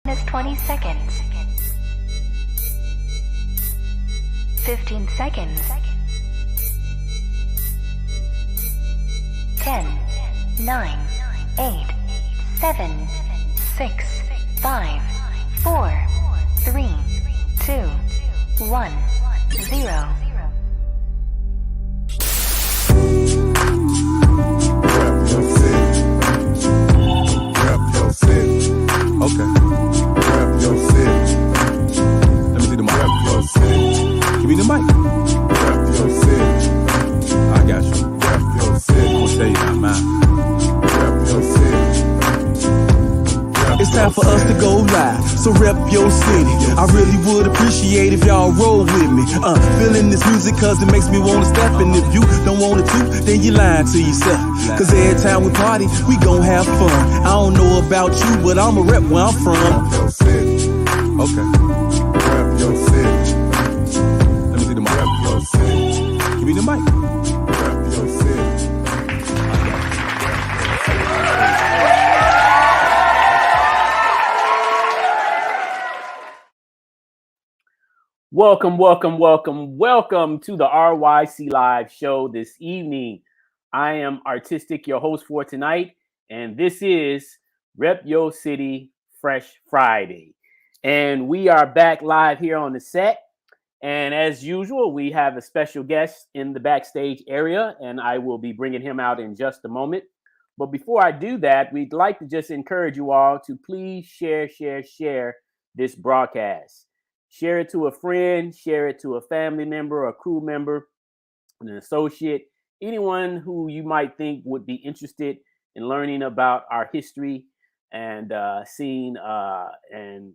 Minus 20 seconds. 15 seconds. 10, 9, 8, 7, 6, 5, 4, 3, 2, 1, 0. Okay. Rep your city. Let me see the mic. Rep your city. Give me the mic. Rep your city. I got you. Rep your city. I'm gonna tell you about mine. Rep your city. It's time for us to go live, so rep your city. I really would appreciate if y'all roll with me. Feeling this music cause it makes me wanna step. And if you don't want it to, then you lying to yourself. Cause every time we party, we gon' have fun. I don't know about you, but I'ma rep where I'm from. Rep your city. Okay. Rep your city. Let me see the mic. Rep your city. Give me the mic. Rep your city. Welcome to the RYC Live show this evening. I am Artistic, your host for tonight, and this is Rep Your City Fresh Friday. And we are back live here on the set. And as usual, we have a special guest in the backstage area, and I will be bringing him out in just a moment. But before I do that, we'd like to just encourage you all to please share this broadcast. Share it to a friend, share it to a family member, a crew member, an associate, anyone who you might think would be interested in learning about our history and seeing and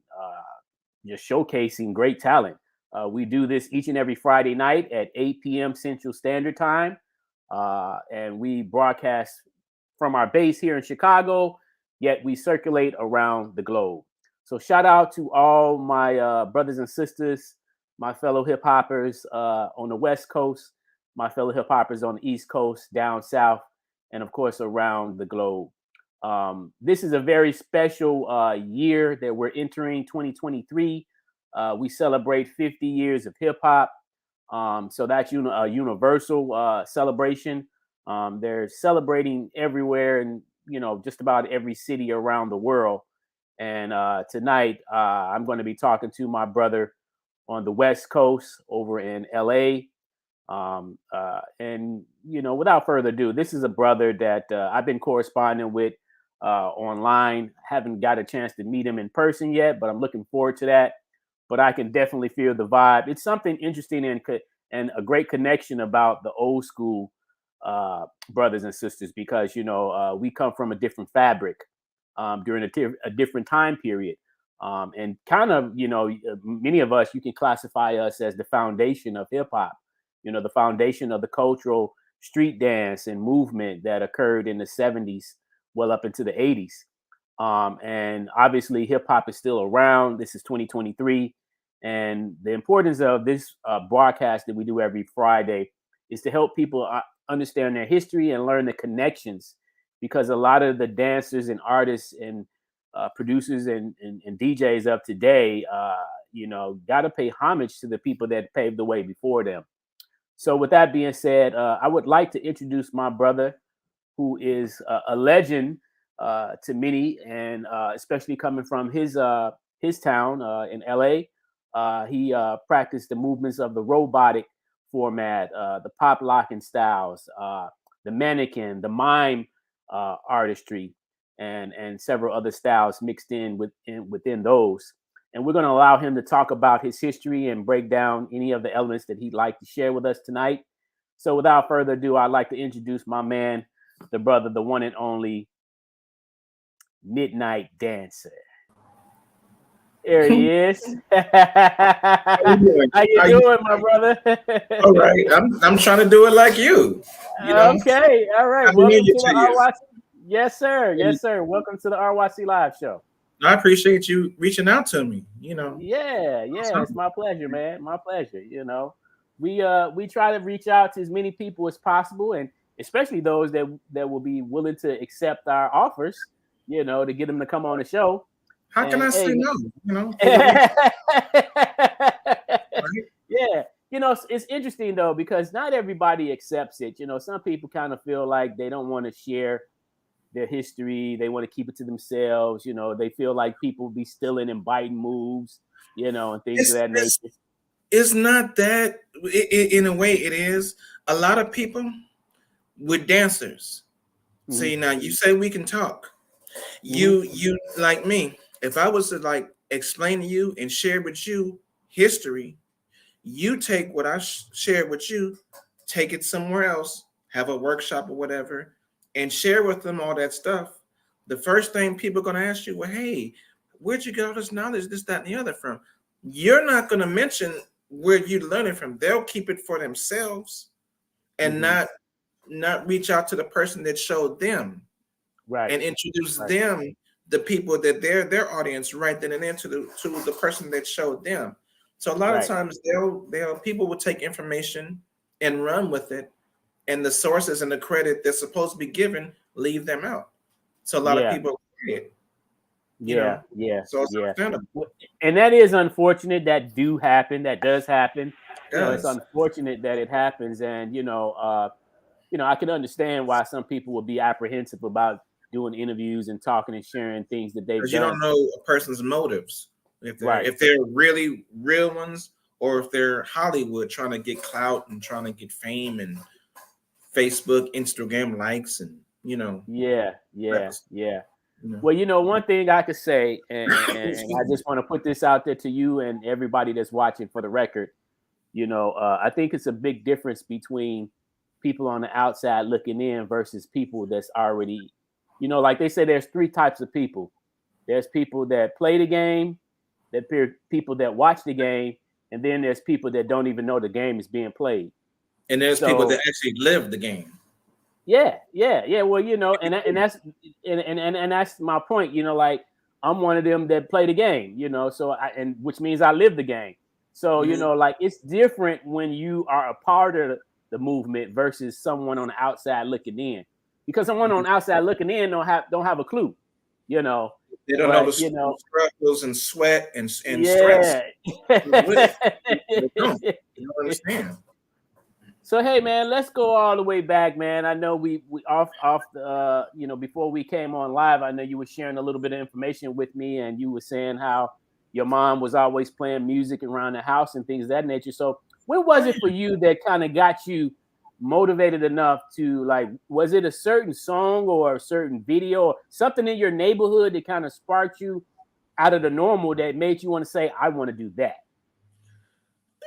just showcasing great talent. We do this each and every Friday night at 8 p.m. Central Standard Time. And we broadcast from our base here in Chicago, yet we circulate around the globe. So shout out to all my brothers and sisters, my fellow hip hoppers on the West Coast, my fellow hip hoppers on the East Coast, down south, and of course around the globe. This is a very special year that we're entering, 2023. We celebrate 50 years of hip hop. So that's a universal celebration. They're celebrating everywhere in just about every city around the world. And tonight, I'm going to be talking to my brother on the West Coast over in LA. And without further ado, this is a brother that I've been corresponding with online. Haven't got a chance to meet him in person yet, but I'm looking forward to that. But I can definitely feel the vibe. It's something interesting and a great connection about the old school brothers and sisters because, we come from a different fabric. During a different time period. And kind of, many of us, you can classify us as the foundation of hip hop, the foundation of the cultural street dance and movement that occurred in the 70s, well up into the 80s. And obviously hip hop is still around. This is 2023. And the importance of this broadcast that we do every Friday is to help people understand their history and learn the connections. Because a lot of the dancers and artists and producers and DJs of today, got to pay homage to the people that paved the way before them. So with that being said, I would like to introduce my brother, who is a legend to many, and especially coming from his town in LA. He practiced the movements of the robotic format, the Poplock and styles, the MaNnIqUiN, the Mime artistry, and several other styles mixed in within those. And we're going to allow him to talk about his history and break down any of the elements that he'd like to share with us tonight. So without further ado, I'd like to introduce my man, the brother, the one and only Midnight Dancer. There he is. How you doing, my brother? All right, I'm trying to do it like you. Okay, all right. Welcome to the RYC. Yes, sir. Yes, sir. Welcome to the RYC Live show. I appreciate you reaching out to me. Yeah. It's my pleasure, man. My pleasure. We try to reach out to as many people as possible, and especially those that will be willing to accept our offers. To get them to come on the show. How can And I say hey, no? You know, for a reason, right? yeah, it's interesting though because not everybody accepts it. Some people kind of feel like they don't want to share their history. They want to keep it to themselves. They feel like people be stealing and biting moves, and things of It's, that it's, nature. it's not that, in a way, it is. A lot of people with dancers. Hmm. See, now you say we can talk. Hmm. You like me. If I was to like explain to you and share with you history, you take what I shared with you, take it somewhere else, have a workshop or whatever, and share with them all that stuff. The first thing people are going to ask you, well, hey, where'd you get all this knowledge, this, that, and the other from? You're not going to mention where you learn it from. They'll keep it for themselves and Hmm. not reach out to the person that showed them Right. and introduce Right. them, the people that their audience, right then and there, to the person that showed them. So a lot of Right. times they'll people will take information and run with it, and the sources and the credit that's supposed to be given leave them out. So a lot of Yeah. people it, you Yeah. know. Yeah. So it's Yeah. understandable. And that is unfortunate. That do happen. That does happen. It It's does. unfortunate that it happens, and I can understand why some people would be apprehensive about doing interviews and talking and sharing things that they've Because you don't done. know a person's motives, Right. if they're really real ones, or if they're Hollywood trying to get clout and trying to get fame and Facebook, Instagram likes, and Yeah. type Yeah. of stuff, Yeah. you know. Well, one thing I could say, and I Excuse me. just want to put this out there to you and everybody that's watching for the record. I think it's a big difference between people on the outside looking in versus people that's already, like they say, there's three types of people. There's people that play the game, people that watch the game, and then there's people that don't even know the game is being played. And there's people that So actually live the game. yeah, yeah, yeah. Well, and that's my point. Like I'm one of them that play the game. So and which means I live the game. So Mhm. like it's different when you are a part of the movement versus someone on the outside looking in. Because someone on the outside looking in don't have a clue. You know, They don't know but the struggles and sweat and stress yeah. with it. They don't. They don't understand. So hey man, let's go all the way back, man. I know we off the before we came on live, I know you were sharing a little bit of information with me, and you were saying how your mom was always playing music around the house and things of that nature. So when was Oh it for yeah. you that kind of got you motivated enough to like? Was it a certain song or a certain video or something in your neighborhood that kind of sparked you out of the normal that made you want to say, I want to do that?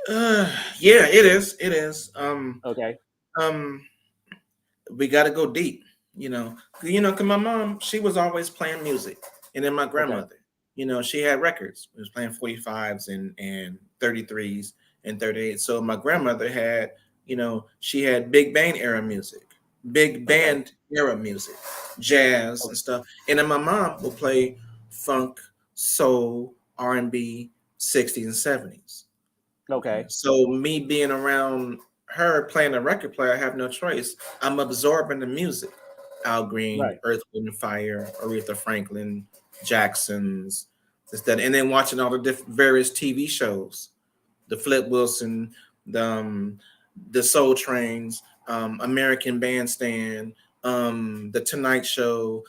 Yeah, it is. It is. Okay. Um, we got to go deep. Cause my mom, she was always playing music, and then my Okay. grandmother, she had records. She was playing 45s and 33s and 38s. So my grandmother had, she had big Okay. band era music, jazz and stuff. And then my mom would play funk, soul, R&B, 60s and 70s. Okay. Okay. So me being around her playing a record player, I have no choice. I'm absorbing the music. Al Green, Right. Earth, Wind and Fire, Aretha Franklin, Jackson's, this, that, and then watching all the various TV shows, the Flip Wilson, the Soul Trains, American Bandstand, the Tonight Show,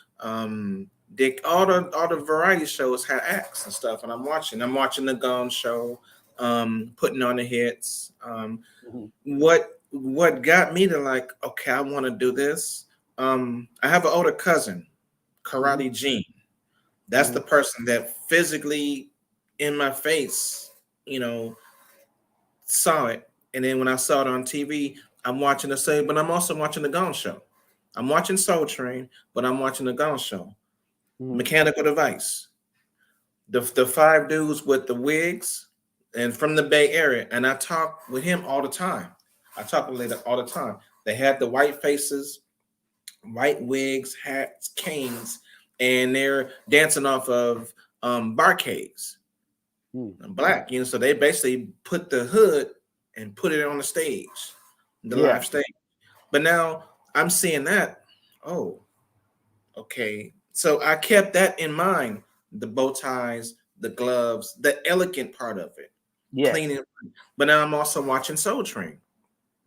Dick, all the variety shows had acts and stuff, and I'm watching the Gong Show, putting on the hits. Mhm. What got me to like, okay, I want to do this. I have an older cousin, Mhm. Karate Gene. That's the Mhm. person that physically in my face, you know, saw it. And then when I saw it on TV, I'm watching the same, but I'm also watching the Gong Show. I'm watching Soul Train, but I'm watching the Gong Show. Mhm. Mechanical Device. The five dudes with the wigs and from the Bay Area. And I talk with him all the time. I talk with him all the time. They had the white faces, white wigs, hats, canes, and they're dancing off of barcades. Mm. Black, so they basically put the hood and put it on the stage, the Yeah. live stage. But now I'm seeing that. Oh, okay. So I kept that in mind. the bow ties, the gloves, the elegant part of it, Yes. cleaning. But now I'm also watching Soul Train.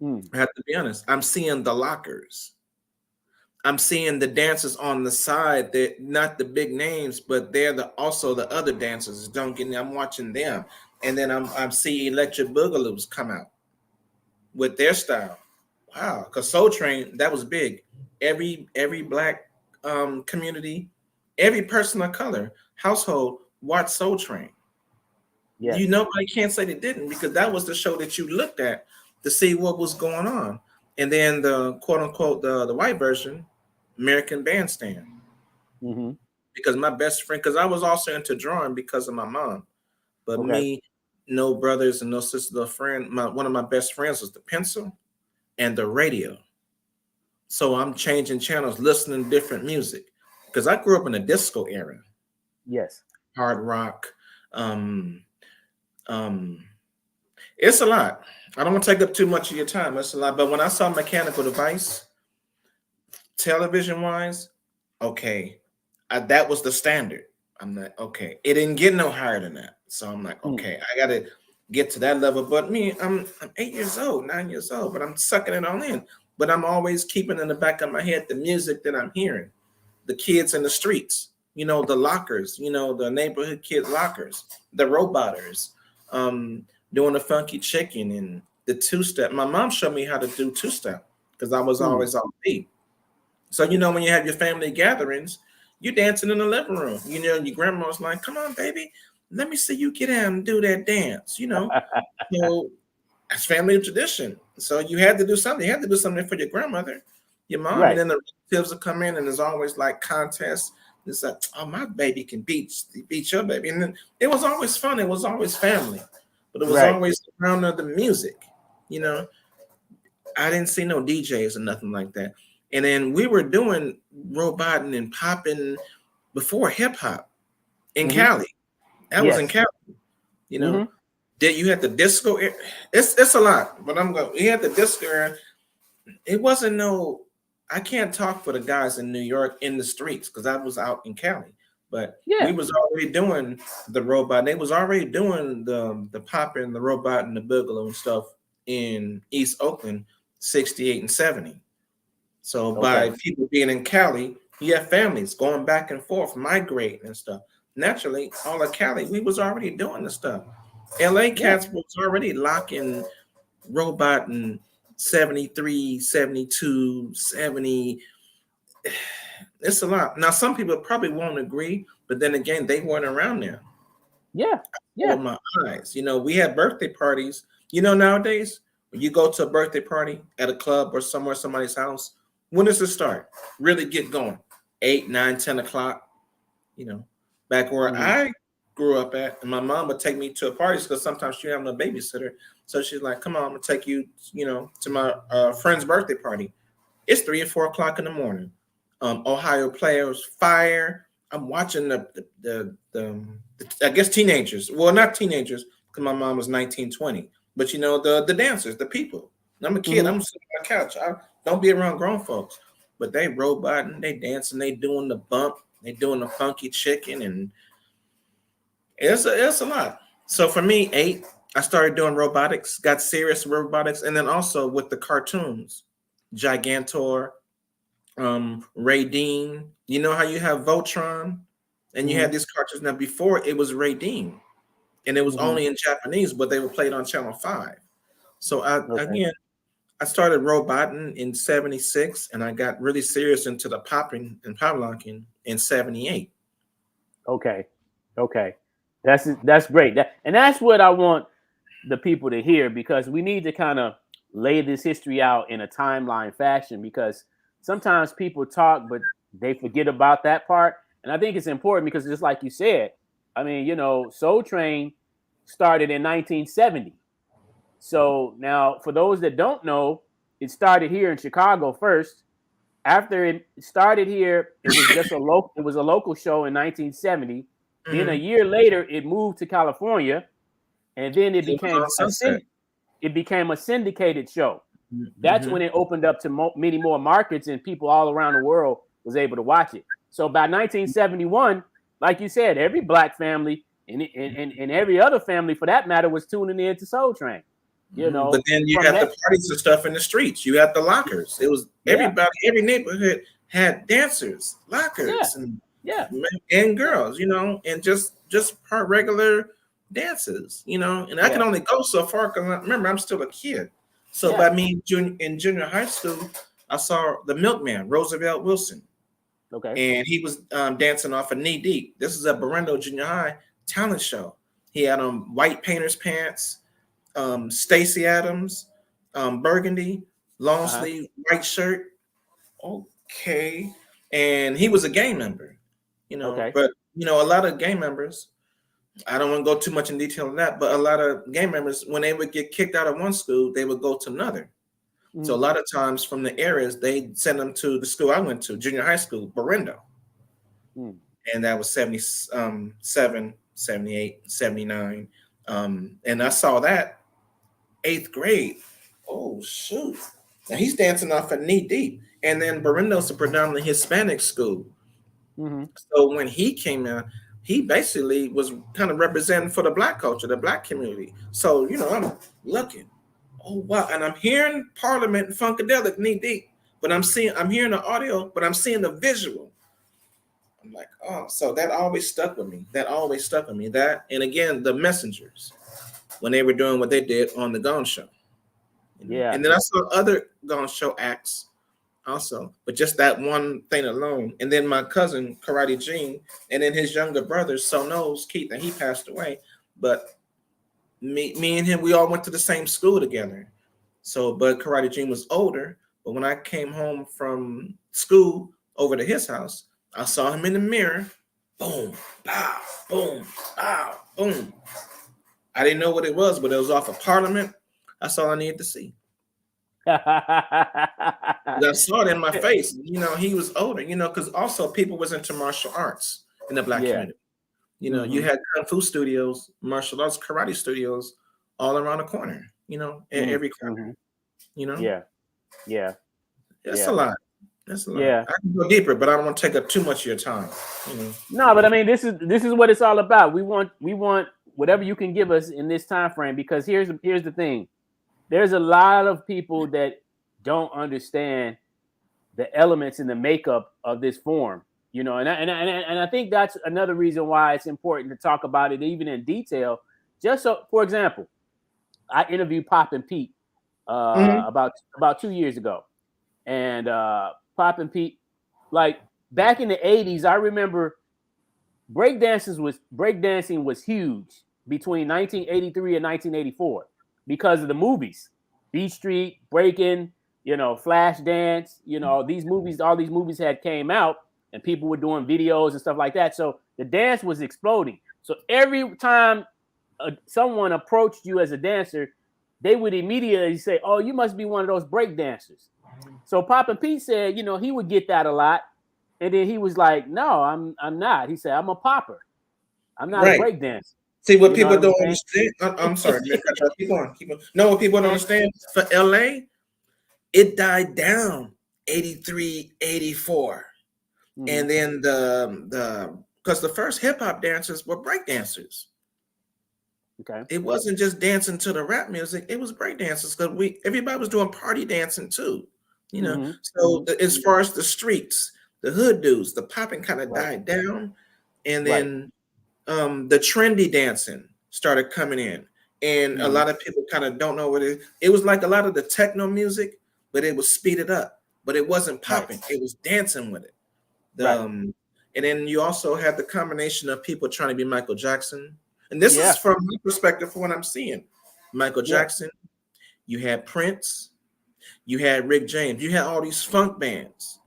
I have to be honest. I'm seeing the lockers. I'm seeing the dancers on the side. They're not the big names, but they're also the other dancers. Don't get me. I'm watching them, and then I'm seeing Electric Boogaloos come out with their style. Wow, because Soul Train, that was big. Every black community, every person of color household watched Soul Train. Yes. You know, I can't say they didn't, because that was the show that you looked at to see what was going on. And then the quote unquote the white version, American Bandstand. Mm-hmm. Because my best friend, because I was also into drawing because of my mom, but Okay. me, no brothers and no sisters or friend. One of my best friends was the pencil and the radio. So I'm changing channels, listening to different music, because I grew up in the disco era. Yes. Hard rock. It's a lot. I don't want to take up too much of your time. It's a lot. But when I saw Mechanical Device, television wise, okay, that was the standard. I'm like, okay, it didn't get no higher than that. So I'm like, okay, I got to get to that level. But me, I'm 8 years old, 9 years old, but I'm sucking it all in. But I'm always keeping in the back of my head the music that I'm hearing, the kids in the streets, you know, the lockers, you know, the neighborhood kids lockers, the roboters, doing the funky chicken and the two-step. My mom showed me how to do two-step because I was always on beat. So, you know, when you have your family gatherings, you dancing in the living room. You know, your grandma's like, come on, baby, let me see you get out and do that dance, you know. So it's family tradition. So you had to do something. You had to do something for your grandmother, your mom, Right. and then the relatives will come in, and there's always like contests. It's like, oh, my baby can beat your baby. And then it was always fun. It was always family. But it was always around the music, you know. I didn't see no DJs or nothing like that. And then we were doing roboting and popping before hip hop in Cali. That was in Cali, you know. That you had the disco. It's a lot, but you had the disco era. It wasn't no. I can't talk for the guys in New York in the streets because I was out in Cali. But we was already doing the robot. They was already doing the popping, the robot, and the boogaloo and stuff in East Oakland, 68 and 70. So by people being in Cali, you have families going back and forth, migrating and stuff. Naturally, all of Cali, we was already doing the stuff. LA cats was already locking robot in 73, 72, 70. It's a lot. Now, some people probably won't agree, but then again, they weren't around there. Yeah. With my eyes. You know, we had birthday parties. You know, nowadays, when you go to a birthday party at a club or somewhere, somebody's house, when does it start? Really get going? 8, 9, 10 o'clock. You know, back where I grew up at, and my mom would take me to a party because sometimes she didn't have no babysitter. So she's like, come on, I'm going to take you, you know, to my friend's birthday party. It's 3 or 4 o'clock in the morning. Ohio players, fire. I'm watching the I guess teenagers. Well, not teenagers, because my mom was 19, 20. But, you know, the dancers, the people. I'm a kid. I'm sitting on the couch. I don't be around grown folks. But they roboting, they dancing, they doing the bump, they doing the funky chicken, and it's a lot. So for me, 8, I started doing robotics, got serious with robotics, and then also with the cartoons, Gigantor, Ray Dean. You know how you have Voltron, and you had these cartoons. Now before it was Ray Dean, and it was only in Japanese, but they were played on Channel 5. So I started roboting in 76, and I got really serious into the popping and poplocking in 78. Okay. That's great. And that's what I want the people to hear, because we need to kind of lay this history out in a timeline fashion, because sometimes people talk, but they forget about that part. And I think it's important because just like you said, I mean, you know, Soul Train started in 1970. So now for those that don't know, it started here in Chicago first. After it started here, it was just a local show in 1970. Then a year later, it moved to California, and then it became a syndicated show. That's when it opened up to many more markets, and people all around the world was able to watch it. So by 1971, like you said, every black family and every other family for that matter was tuning in to Soul Train. You know, But then you from had that, the parties and stuff in the streets. You had the lockers. It was everybody, every neighborhood had dancers, lockers, and girls, you know, and just regular dances, you know. And I can only go so far because remember I'm still a kid. So by me in junior high school, I saw the Milkman, Roosevelt Wilson. Okay. And he was dancing off of Knee Deep. This is a Berendo Junior High talent show. He had white painter's pants, Stacey Adams, burgundy, long sleeve white shirt. Okay. And he was a gang member, you know, but you know, a lot of gang members, I don't want to go too much in detail on that, but a lot of gang members, when they would get kicked out of one school, they would go to another. So a lot of times from the areas, they send them to the school I went to, junior high school, Berendo. And that was 77, 78, 79. And I saw that 8th grade. Oh, shoot. Now he's dancing off of Knee Deep. And then Berendo's a predominantly Hispanic school. So when he came out, he basically was kind of representing for the black culture, the black community. So, you know, I'm looking. Oh, wow. And I'm hearing Parliament and Funkadelic Knee Deep. But I'm hearing the audio, but I'm seeing the visual. I'm like, oh, so that always stuck with me. That, and again, the Messengers, when they were doing what they did on the Gone Show. Yeah. And then I saw other Gone Show acts also, but just that one thing alone. And then my cousin, Karate Gene, and then his younger brother, So Knows Keith, and he passed away. But me and him, we all went to the same school together. So, but Karate Gene was older. But when I came home from school over to his house, I saw him in the mirror. Boom, pow, boom, pow, boom. I didn't know what it was, but it was off of Parliament. That's all I needed to see. I saw it in my face. You know, he was older, you know, because also people was into martial arts in the black community. You know, you had Kung Fu studios, martial arts, karate studios all around the corner, you know, in every corner, you know? That's a lot. That's a lot. I can go deeper, but I don't want to take up too much of your time. You know? No, but I mean, this is what it's all about. We want whatever you can give us in this time frame, because here's the thing. There's a lot of people that don't understand the elements and the makeup of this form, you know, and I think that's another reason why it's important to talk about it even in detail. Just so, for example, I interviewed Poppin Pete about 2 years ago, and Poppin Pete, like back in the 80s, I remember breakdancing was huge between 1983 and 1984 because of the movies, Beat Street, Breakin', you know, Flash Dance, you know, all these movies had came out and people were doing videos and stuff like that. So the dance was exploding. So every time someone approached you as a dancer, they would immediately say, oh, you must be one of those break dancers. So Poppin Pete said, you know, he would get that a lot. And then he was like, no, I'm not. He said, I'm a popper. I'm not a break dancer. See, what people don't understand. I'm sorry. Keep on. No, what people don't understand, for LA, it died down 83, 84. And then because the first hip hop dancers were break dancers. Okay. It wasn't just dancing to the rap music, it was break dancers, because everybody was doing party dancing too. You know, so as far as the streets, the hood dudes, the popping kind of died down, and then the trendy dancing started coming in, and a lot of people kind of don't know what it was like. A lot of the techno music, but it was speeded up, but it wasn't popping. It was dancing with it. And then you also had the combination of people trying to be Michael Jackson, and this is from my perspective, from what I'm seeing. Michael Jackson, you had Prince, you had Rick James, you had all these funk bands.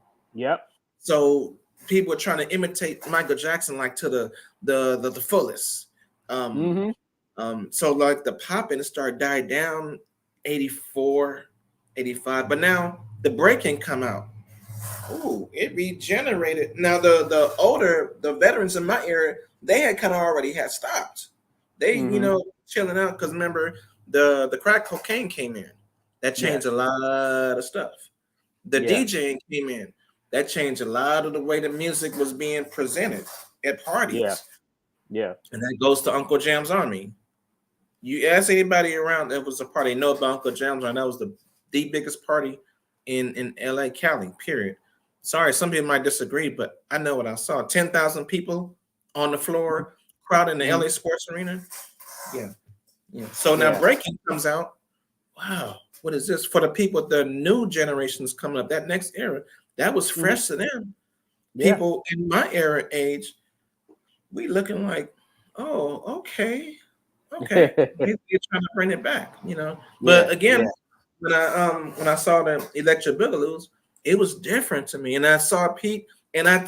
So people are trying to imitate Michael Jackson like to the fullest. So like the popping started died down 84, 85, but now the breaking come out. Ooh, it regenerated. Now the veterans in my era, they had kind of already had stopped. They you know, chilling out, because remember the crack cocaine came in. That changed a lot of stuff. The DJing came in. That changed a lot of the way the music was being presented. at parties. Yeah. And that goes to Uncle Jam's Army. You ask anybody around that was a party, know about Uncle Jam's Army. That was the biggest party in LA, Cali, period. Sorry, some people might disagree, but I know what I saw. 10,000 people on the floor, crowd in the LA Sports Arena. Yeah. So now breaking comes out. Wow, what is this? For the people, the new generations coming up, that next era, that was fresh to them. People in my era age, we looking like, oh, okay. You're trying to bring it back, you know. But again, when I saw the Electric Boogaloos, it was different to me. And I saw Pete, and I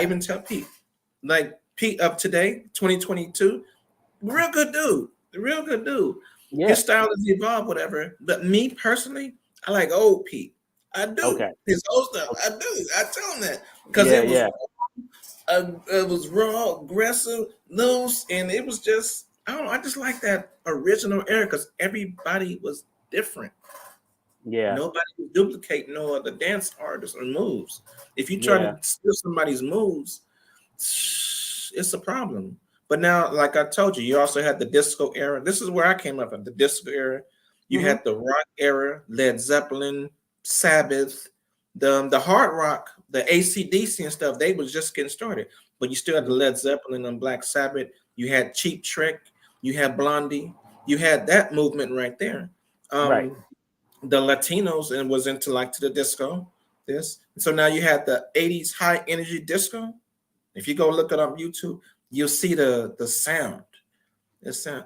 even tell Pete, like Pete of today, 2022, real good dude. Yeah. His style has evolved, whatever. But me personally, I like old Pete. I do. His old stuff. I do. I tell him that. Because it was raw, aggressive, loose, and it was just, I don't know, I just like that original era because everybody was different. Yeah. Nobody was duplicating no other dance artists or moves. If you try to steal somebody's moves, it's a problem. But now, like I told you, you also had the disco era. This is where I came up at the disco era. You had the rock era, Led Zeppelin, Sabbath, the hard rock, the AC/DC and stuff. They was just getting started. But you still had the Led Zeppelin and Black Sabbath. You had Cheap Trick. You had Blondie. You had that movement right there. The Latinos and was into to the disco. So now you had the 80s high energy disco. If you go look it up on YouTube, you'll see the sound. It's a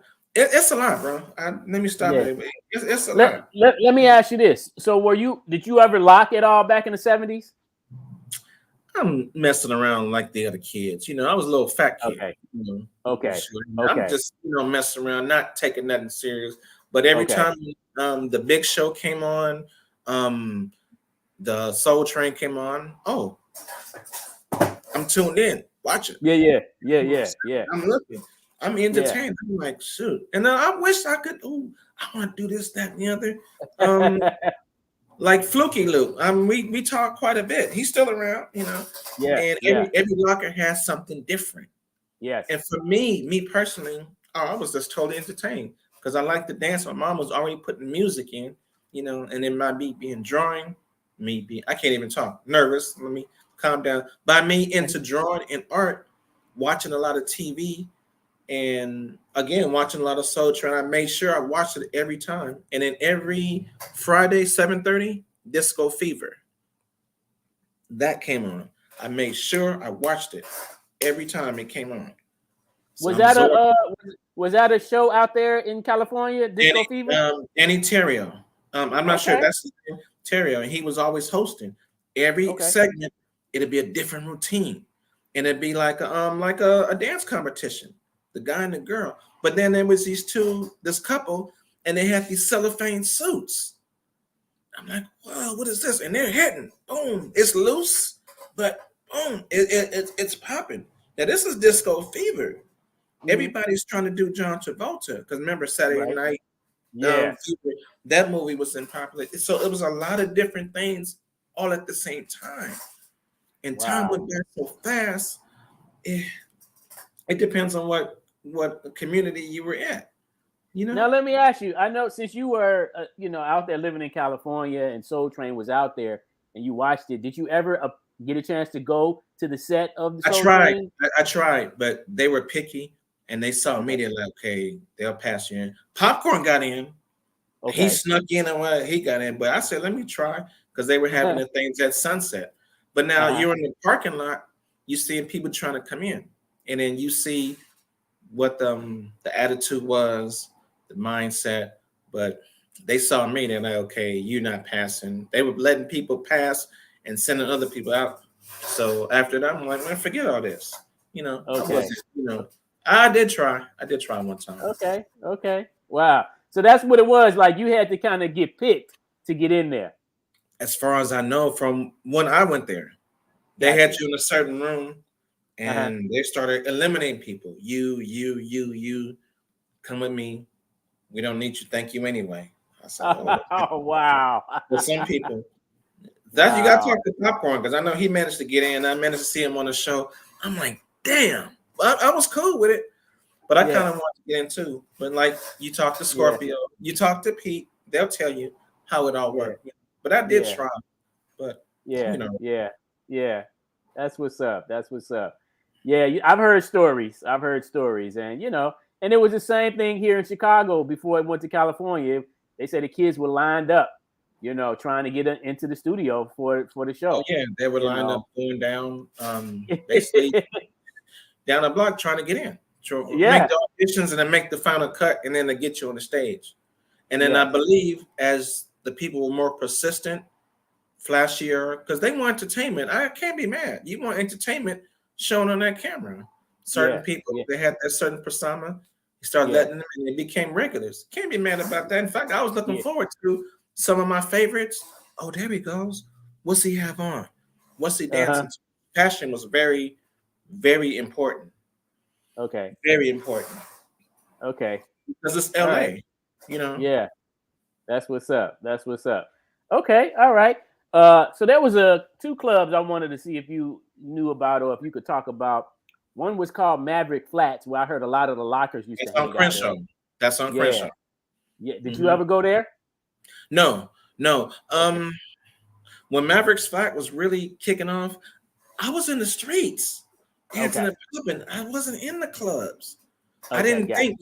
lot, bro. Let me stop it. It's a lot. Let me ask you this. So did you ever lock it all back in the 70s? I'm messing around like the other kids. You know, I was a little fat kid. Okay. You know, I'm just, messing around, not taking nothing serious. But every time the Big Show came on, the Soul Train came on, I'm tuned in. Watch it. Yeah. I'm looking. I'm entertained. I'm like, shoot. And I wish I could. Oh, I want to do this, that, and the other. Like Fluky Luke. We talk quite a bit. He's still around, you know. Yeah. And every locker has something different. Yes. And for me personally, I was just totally entertained because I like to dance. My mom was already putting music in, you know, and then my beat being drawing, I can't even talk. Nervous. Let me calm down. By me into drawing and art, watching a lot of TV, and again watching a lot of Soul Train. I made sure I watched it every time. And then every Friday, 7:30, Disco Fever. That came on. I made sure I watched it every time it came on. So was that a show out there in California? Disco Fever? Danny Terrio. I'm not sure if that's his name, Terrio, and he was always hosting. Every segment, it'd be a different routine, and it'd be like a dance competition, the guy and the girl. But then there was this couple, and they had these cellophane suits. I'm like, wow, what is this? And they're hitting, boom, it's loose, but boom, it's popping. Now this is Disco Fever. Everybody's trying to do John Travolta because remember Saturday Night. That movie was in popular. So it was a lot of different things all at the same time. And time went back so fast. It depends on what community you were at. You know. Now let me ask you. I know since you were out there living in California and Soul Train was out there and you watched it, did you ever get a chance to go to the set of the Soul Train? I tried, but they were picky and they saw me. They're like, okay, they'll pass you in. Popcorn got in. Okay. He snuck in and he got in, but I said, let me try because they were having the things at Sunset. But now you're in the parking lot, you see people trying to come in, and then you see what the attitude was, the mindset. But they saw me, they're like, okay, you're not passing. They were letting people pass and sending other people out. So after that, I'm like, man, forget all this. You know, I did try. I did try one time. Okay. Wow. So that's what it was. Like you had to kind of get picked to get in there. As far as I know, from when I went there, they had you in a certain room and they started eliminating people. You, come with me. We don't need you. Thank you anyway. I said, oh wow. For some people, you got to talk to Popcorn because I know he managed to get in. I managed to see him on the show. I'm like, damn. I was cool with it, but I Yeah. kind of want to get into. But like you talk to Scorpio, you talk to Pete, they'll tell you how it all worked. But I did try. But Yeah, you know, yeah. That's what's up. That's what's up. Yeah, I've heard stories. And and it was the same thing here in Chicago before it went to California. They said the kids were lined up, trying to get into the studio for the show. oh yeah, they were lined up going down, basically down the block trying to get in. Make the auditions and then make the final cut, and then they get you on the stage. And then I believe as the people were more persistent, flashier, because they want entertainment. I can't be mad. You want entertainment shown on that camera. Certain people, they had that certain persona. You start letting them, and they became regulars. Can't be mad about that. In fact, I was looking forward to some of my favorites. Oh, there he goes. What's he have on? What's he dancing to? Passion was very, very important. Okay. Very important. Okay. Because it's LA, right. Yeah. That's what's up. Okay. All right. So there was two clubs I wanted to see if you knew about or if you could talk about. One was called Maverick Flats, where I heard a lot of the lockers used to hang out there. That's on Crenshaw. Yeah. Did you ever go there? No. When Maverick's Flat was really kicking off, I was in the streets dancing and clubbing. I wasn't in the clubs. I didn't think,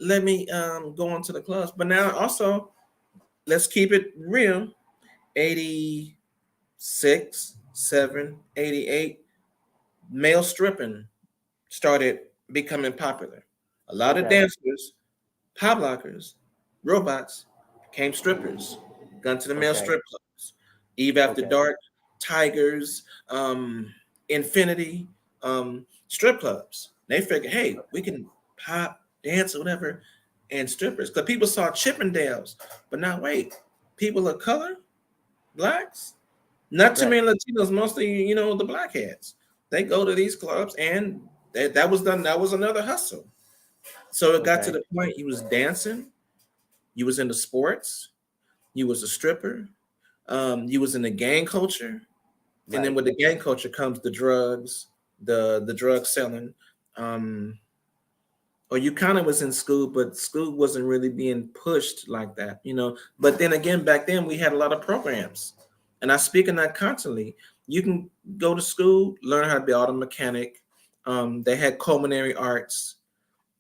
let me go on to the clubs. But now also, let's keep it real. 86, 7, 88, male stripping started becoming popular. A lot of dancers, Poplockers, robots became strippers. Gone to the male strip clubs. Eve After Dark, Tigers, Infinity, strip clubs. They figured, hey, we can pop, dance, or whatever, and strippers. Because people saw Chippendales. But now wait, people of color, blacks, not too many Latinos, mostly, the blackheads. They go to these clubs, and that was done. That was another hustle. So it got to the point you was dancing, you was into sports, you was a stripper, you was in the gang culture, and then with the gang culture comes the drugs, the drug selling. Or you kind of was in school, but school wasn't really being pushed like that, But then again, back then we had a lot of programs, and I speak on that constantly. You can go to school, learn how to be auto mechanic. They had culinary arts.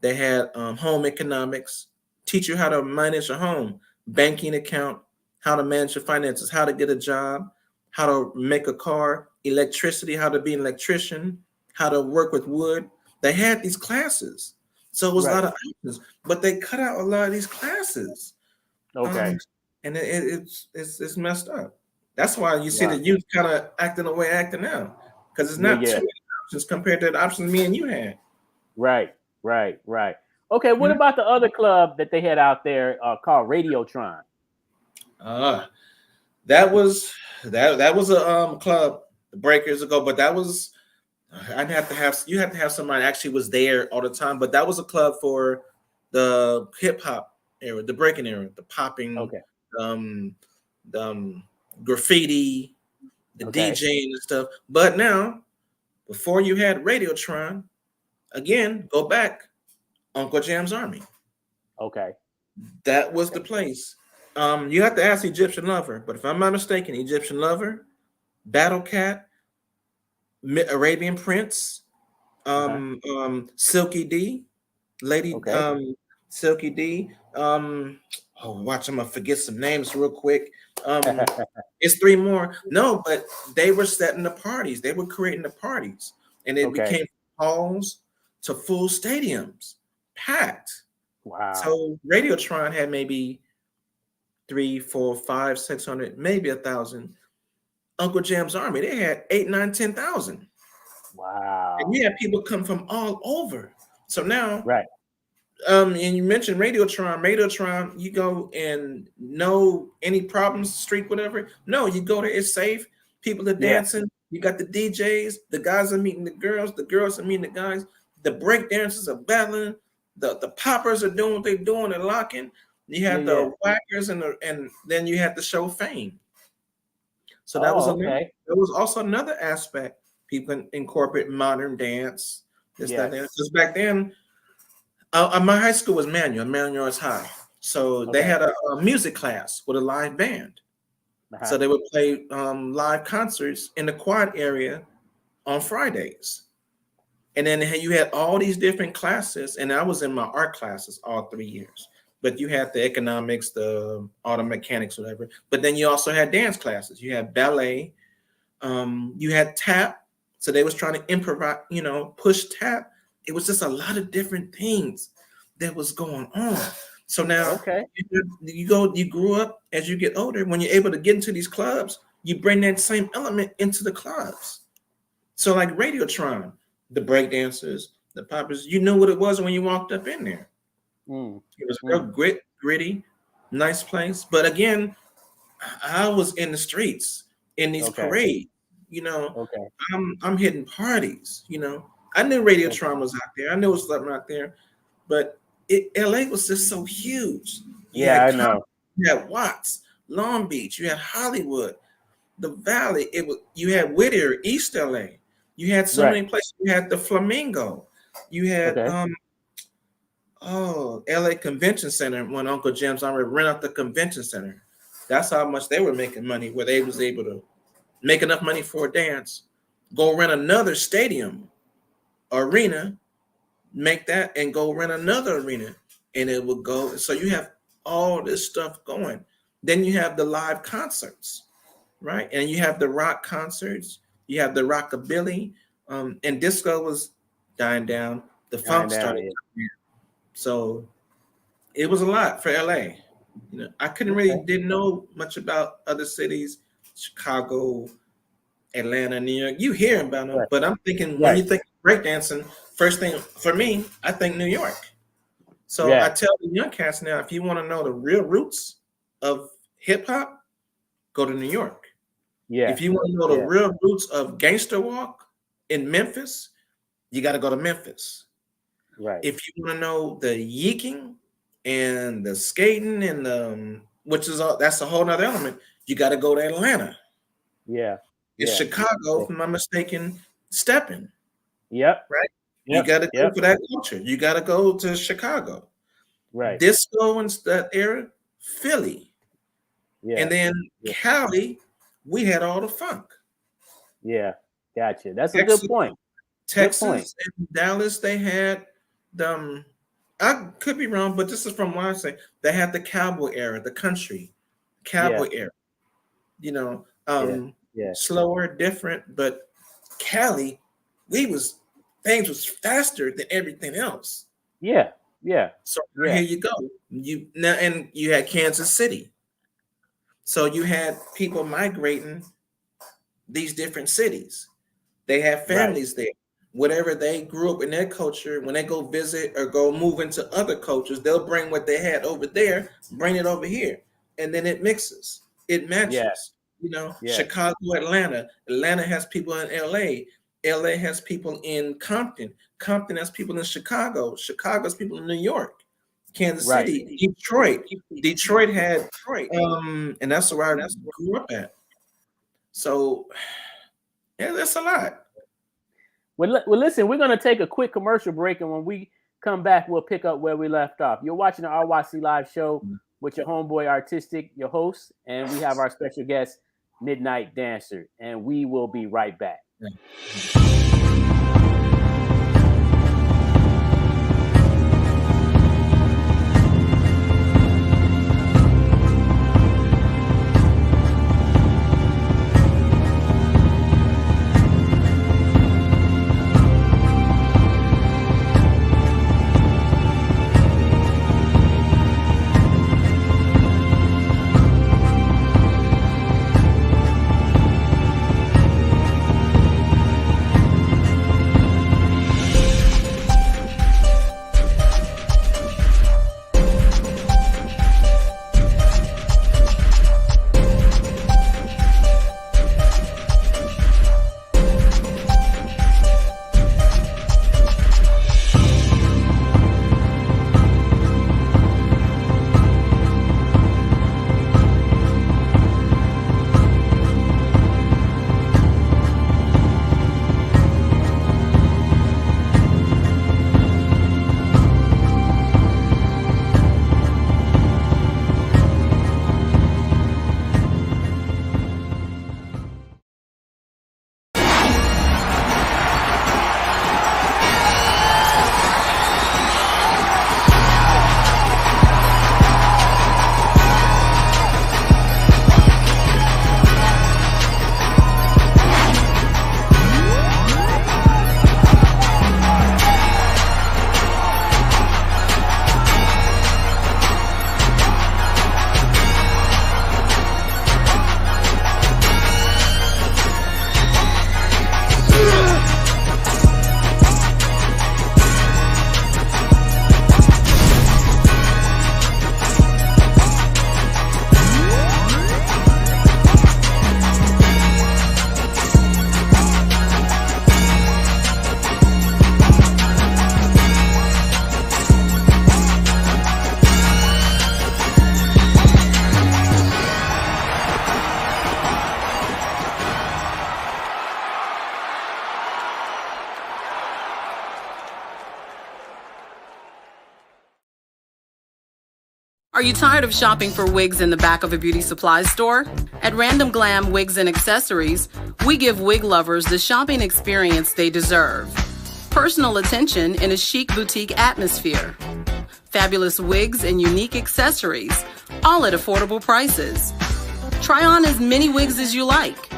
They had home economics, teach you how to manage a home, banking account, how to manage your finances, how to get a job, how to make a car, electricity, how to be an electrician, how to work with wood. They had these classes. So it was a lot of options, but they cut out a lot of these classes. And it's messed up. That's why you see the youth kind of acting the way acting now, because it's not too many options compared to the options me and you had. Right. Okay, what about the other club that they had out there called Radiotron? That was a club breakers ago, but that was you have to have somebody actually was there all the time. But that was a club for the hip hop era, the breaking era, the popping, the graffiti, the DJing and stuff. But now, before you had Radiotron, again, go back, Uncle Jam's Army. Okay. That was the place. You have to ask Egyptian Lover, but if I'm not mistaken, Egyptian Lover, Battle Cat, Arabian Prince, Silky D, Lady Silky D. Watch, I'm gonna forget some names real quick. It's three more. No, but they were setting the parties. They were creating the parties, and it became halls to full stadiums, packed. Wow. So Radiotron had maybe 300, 400, 500, 600, maybe 1,000. Uncle Jam's Army, they had 8, 9, 10,000. Wow. And you had people come from all over. So now, and you mentioned Radiotron, you go and know any problems, street, whatever. No, you go there, it's safe. People are dancing. You got the DJs, the guys are meeting the girls are meeting the guys, the break dancers are battling, the poppers are doing what they're doing, they're locking. You had the whackers and then you had the show Fame. So that was there was also another aspect. People can incorporate modern dance, Because back then, my high school was Manual High. So they had a music class with a live band. So they would play live concerts in the quad area on Fridays. And then you had all these different classes. And I was in my art classes all 3 years. But you had the economics, the auto mechanics, whatever. But then you also had dance classes. You had ballet. You had tap. So they was trying to improvise, push tap. It was just a lot of different things that was going on. So now you grew up as you get older. When you're able to get into these clubs, you bring that same element into the clubs. So like Radiotron, the breakdancers, the poppers, you knew what it was when you walked up in there. It was real gritty, nice place. But again, I was in the streets in these parades. I'm hitting parties. I knew Radiotron was out there. I knew it was something out there, but LA was just so huge. I know. You had Watts, Long Beach. You had Hollywood, the Valley. You had Whittier, East LA. You had so many places. You had the Flamingo. You had LA Convention Center. When Uncle Jim's I would rent out the convention center. That's how much they were making money. Where they was able to make enough money for a dance, go rent another stadium, arena, make that, and go rent another arena, and it would go. So you have all this stuff going. Then you have the live concerts, right? And you have the rock concerts. You have the rockabilly, and disco was dying down. The funk started. So it was a lot for LA. I didn't know much about other cities, Chicago, Atlanta, New York. You hear about them, but I'm thinking when you think breakdancing, first thing for me, I think New York. So I tell the young cats now, if you want to know the real roots of hip hop, go to New York. If you want to know the real roots of gangster walk in Memphis, you got to go to Memphis. Right. If you want to know the yeeking and the skating and that's a whole nother element, you got to go to Atlanta. It's Chicago, if I'm not mistaken, stepping. Right. You got to go for that culture. You got to go to Chicago. Right. Disco and that era, Philly. And then Cali, we had all the funk. Gotcha. That's Texas, a good point. Texas and Dallas, they had I could be wrong, but this is from what I say. They had the cowboy era, the country cowboy era. Slower, different, but Cali, things was faster than everything else. So here you go. And you had Kansas City. So you had people migrating these different cities. They have families there. Whatever they grew up in their culture, when they go visit or go move into other cultures, they'll bring what they had over there, bring it over here. And then it mixes. It matches. Chicago, Atlanta. Atlanta has people in LA. LA has people in Compton. Compton has people in Chicago. Chicago has people in New York. Kansas City, Detroit. Detroit had, and that's where I grew up at. So, that's a lot. Well, listen, we're going to take a quick commercial break, and when we come back, we'll pick up where we left off. You're watching the RYC Live Show with your homeboy Artistic, your host, and we have our special guest, Midnight Dancer, and we will be right back. Are you tired of shopping for wigs in the back of a beauty supply store? At Random Glam Wigs and Accessories, we give wig lovers the shopping experience they deserve. Personal attention in a chic boutique atmosphere. Fabulous wigs and unique accessories, all at affordable prices. Try on as many wigs as you like.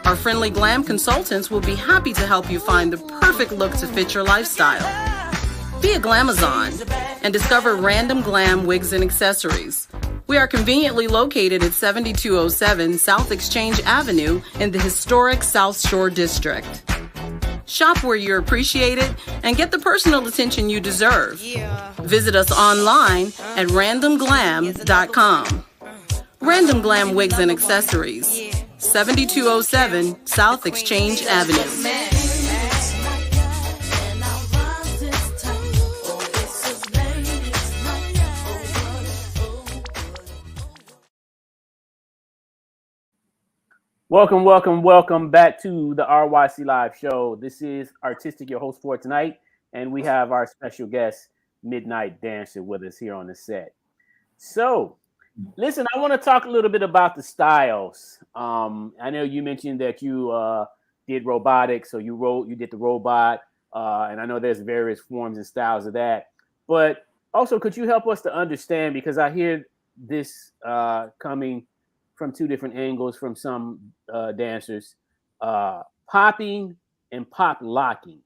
Our friendly glam consultants will be happy to help you find the perfect look to fit your lifestyle. Be a Glamazon and discover Random Glam Wigs and Accessories. We are conveniently located at 7207 South Exchange Avenue in the historic South Shore District. Shop where you're appreciated and get the personal attention you deserve. Visit us online at randomglam.com. Random Glam Wigs and Accessories, 7207 South Exchange Avenue. Welcome back to the RYC Live Show. This is Artistic, your host for tonight, and we have our special guest, Midnight Dancer, with us here on the set. So, listen, I want to talk a little bit about the styles. I know you mentioned that you did robotics, so you did the robot, and I know there's various forms and styles of that. But also, could you help us to understand, because I hear this coming from two different angles from some dancers, popping and pop locking.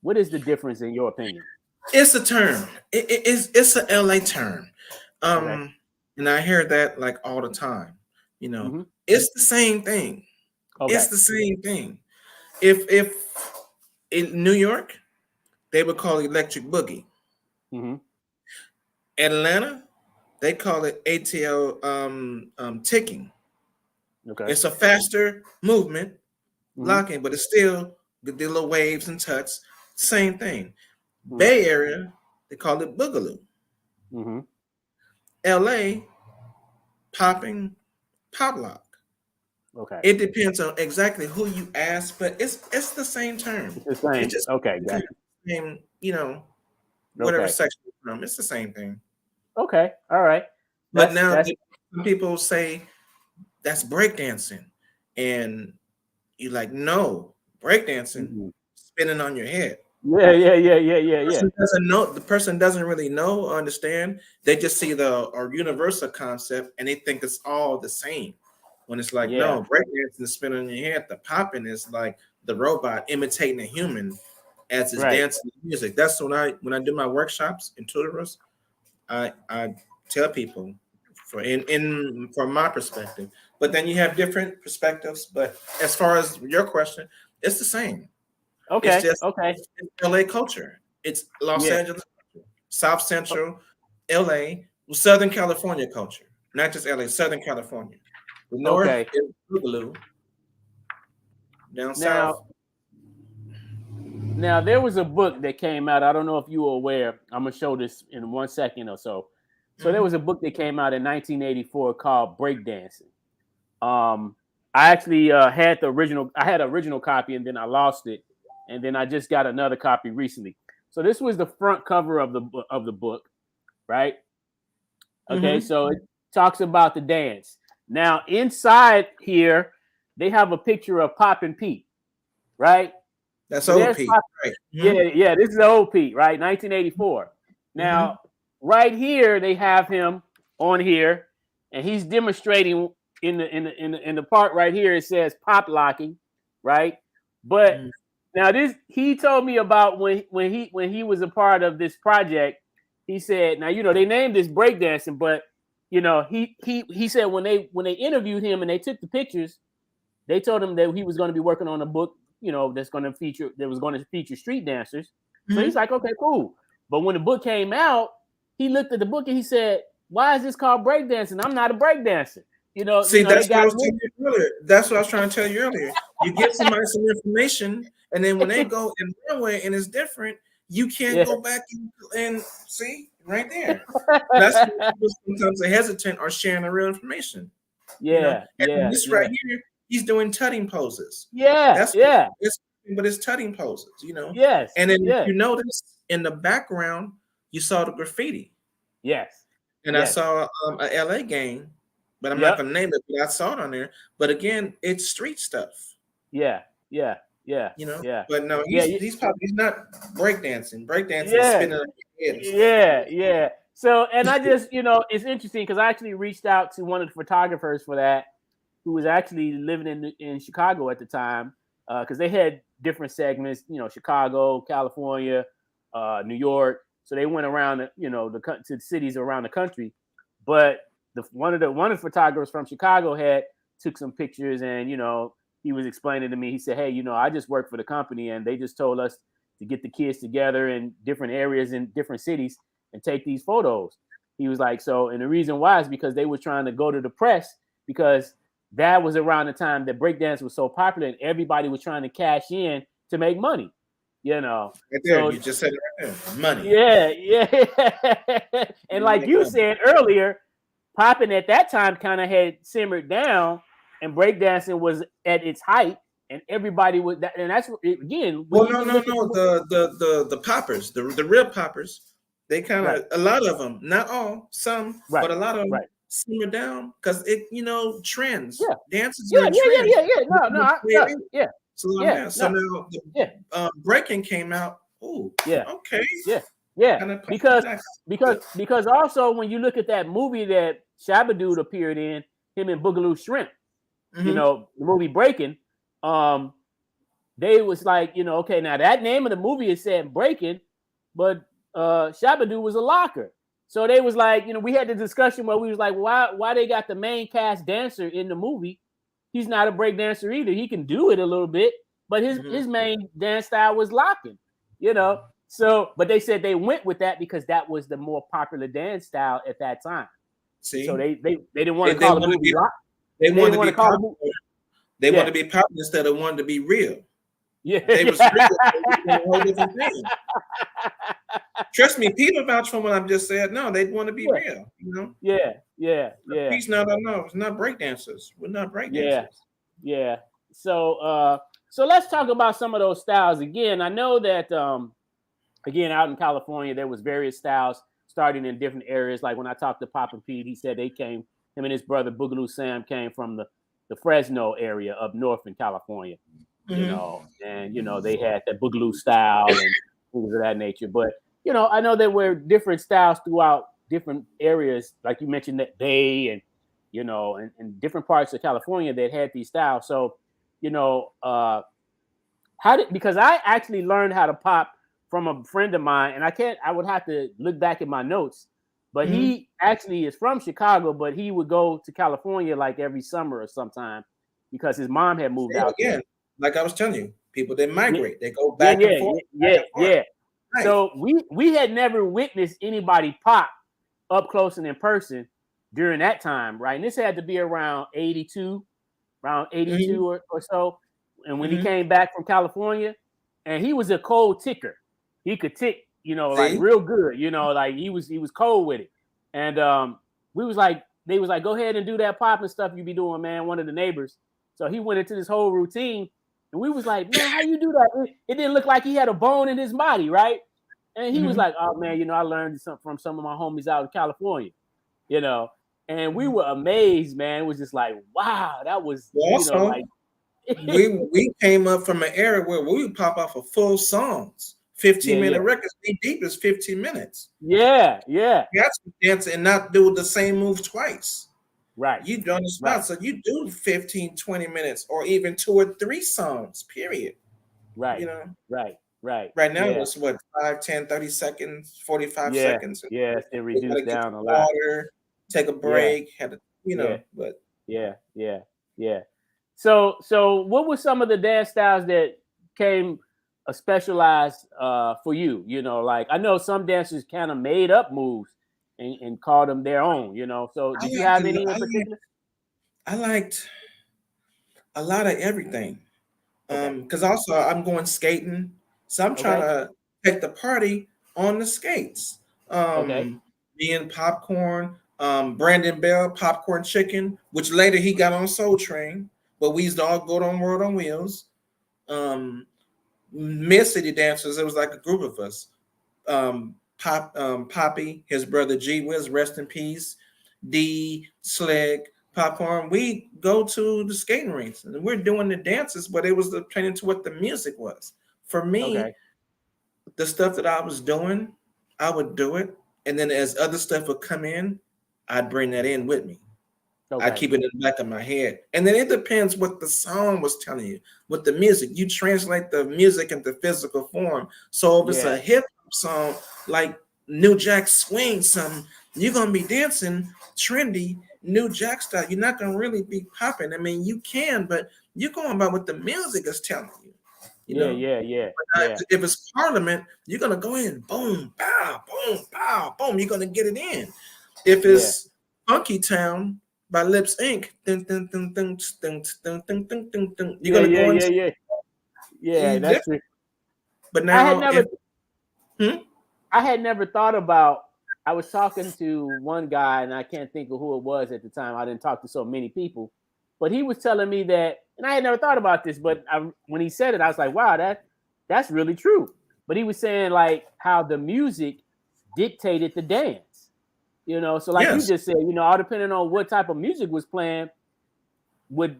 What is the difference in your opinion? It's a term. It's a LA term. Okay. And I hear that like all the time. You know, it's the same thing. Okay. It's the same thing. If in New York, they would call it electric boogie. Atlanta, they call it ATL ticking. Okay. It's a faster movement, locking, but it's still the little waves and tucks. Same thing. Bay Area, they call it boogaloo. LA, popping, poplock. Okay. It depends on exactly who you ask, but it's the same term. It's the same. It's just Okay, got it. Same, you know, whatever section you're from. It's the same thing. Okay, all right. But now people say that's breakdancing, and you're like, no, breakdancing, spinning on your head. Yeah. The person doesn't really know or understand. They just see the universal concept, and they think it's all the same. When it's like, no, breakdancing is spinning on your head. The popping is like the robot imitating a human as it's dancing music. That's when I do my workshops in tutorials. I tell people from my perspective, but then you have different perspectives. But as far as your question, it's the same. Okay. It's just it's LA culture. It's Los Angeles culture, South Central, LA, Southern California culture, not just LA, Southern California. The north is boogaloo. Down south. Now, there was a book that came out. I don't know if you were aware. I'm going to show this in 1 second or so. So there was a book that came out in 1984 called Breakdancing. I actually had the original. I had an original copy, and then I lost it. And then I just got another copy recently. So this was the front cover of the book, right? Okay, so it talks about the dance. Now, inside here, they have a picture of Poppin' Pete, right? That's old Pete. Right. Yeah, this is old Pete, right? 1984. Now, right here, they have him on here, and he's demonstrating in the part right here. It says pop locking, right? But now he told me about when he was a part of this project. He said, now they named this breakdancing, but he said when they interviewed him and they took the pictures, they told him that he was going to be working on a book, that was going to feature street dancers. So he's like, okay, cool. But when the book came out, he looked at the book and he said, why is this called breakdancing? I'm not a breakdancer. See, that's what I was telling you earlier. That's what I was trying to tell you earlier. You give somebody some information, and then when they go in their way and it's different, you can't go back and see right there. That's why people sometimes are hesitant or sharing the real information. Yeah, and this right here, he's doing tutting poses. But it's tutting poses, Yes. And then if you notice in the background, you saw the graffiti. Yes. And I saw a LA game, but I'm not gonna name it, but I saw it on there. But again, it's street stuff. Yeah, yeah, yeah, You know, yeah. but no, Yeah, he's not breakdancing. Breakdancing is yeah, spinning on your head and stuff. yeah, yeah. So, and I just, it's interesting because I actually reached out to one of the photographers for that, who was actually living in Chicago at the time, because they had different segments, Chicago, California, New York. So they went around, to the cities around the country. But one of the photographers from Chicago took some pictures, and he was explaining to me. He said, "Hey, I just work for the company, and they just told us to get the kids together in different areas in different cities and take these photos." He was like, and the reason why is because they were trying to go to the press, because that was around the time that breakdance was so popular and everybody was trying to cash in to make money, Right there, you just said it right there. Money. Yeah. And like you said earlier, popping at that time kind of had simmered down and breakdancing was at its height, and everybody was that, and that's again. Well, no. The poppers, the real poppers, they kind of a lot of them, not all, some, but a lot of them simmer down because it, trends. Dances are trends. Yeah. So now the breaking came out. Oh, okay. Yeah. Because also when you look at that movie that Shabba-Doo appeared in, him and Boogaloo Shrimp, the movie Breaking, they was like, okay, now that name of the movie is said Breaking, but Shabba-Doo was a locker. So they was like, we had the discussion where we was like, why they got the main cast dancer in the movie? He's not a break dancer either. He can do it a little bit, but his main dance style was locking, So, but they said they went with that because that was the more popular dance style at that time. See, so they didn't want to call the movie rock. They wanted to be popular. They wanted to be popular instead of wanting to be real. Yeah, they was real. They a whole different thing. Trust me, people vouch for what I've just said. No, they want to be real. Yeah. Please, no. It's not breakdancers. We're not breakdancers. Yeah. So let's talk about some of those styles again. I know that again out in California there was various styles starting in different areas. Like when I talked to Poppin' Pete, he said him and his brother Boogaloo Sam came from the Fresno area up north in California. And they had that Boogaloo style and things of that nature. But I know there were different styles throughout different areas, like you mentioned that Bay and and different parts of California that had these styles. So because I actually learned how to pop from a friend of mine, and I would have to look back at my notes, but he actually is from Chicago, but he would go to California like every summer or sometime because his mom had moved out again. there. Like I was telling you, people, they migrate. They go back and forth. Yeah. Right. So we had never witnessed anybody pop up close and in person during that time, right? And this had to be around 82 or so. And when he came back from California, and he was a cold ticker. He could tick, like real good, like he was cold with it. And they was like, go ahead and do that popping stuff you be doing, man, one of the neighbors. So he went into this whole routine. And we was like, man, how you do that? It didn't look like he had a bone in his body, right? And he was like, oh, man, I learned something from some of my homies out in California, And we were amazed, man. It was just like, wow, that was, we came up from an era where we would pop off of full songs, 15-minute records. Be deep is 15 minutes. Yeah. You have to dance and not do the same move twice. Right. You do on the spot. Right. So you do 15, 20 minutes or even 2 or 3 songs, period. Right. Right. Right now it's what, 5, 10, 30 seconds, 45 seconds. Yeah, it reduced down a lot. Water, take a break, had to, but yeah. So what were some of the dance styles that came specialized for you? Like I know some dancers kind of made up moves and called them their own, So did you have any in particular? I liked a lot of everything. Because also I'm going skating. So I'm trying to take the party on the skates. Me and Popcorn, Brandon Bell, Popcorn Chicken, which later he got on Soul Train, but we used to all go on World on Wheels. Mid City Dancers, it was like a group of us. Poppy, his brother G Wiz, rest in peace. D, Slick, Popcorn. We go to the skating rinks and we're doing the dances, but it was depending to what the music was. For me, the stuff that I was doing, I would do it, and then as other stuff would come in, I'd bring that in with me. I keep it in the back of my head. And then it depends what the song was telling you. With the music, you translate the music into physical form. So if it's a hip hop song like New Jack Swing, something, you're gonna be dancing trendy New Jack style. You're not gonna really be popping. I mean, you can, but you're going by what the music is telling you. You know? If it's Parliament, you're gonna go in, boom, pow, boom, pow, boom. You're gonna get it in. If it's Funky Town by Lips Inc. You're gonna go in. Yeah, that's true. But now I had never thought about. I was talking to one guy, and I can't think of who it was at the time. I didn't talk to so many people, but he was telling me that, and I had never thought about this. But when he said it, I was like, "Wow, that's really true." But he was saying like how the music dictated the dance. You know, so like you just said, you know, all depending on what type of music was playing, would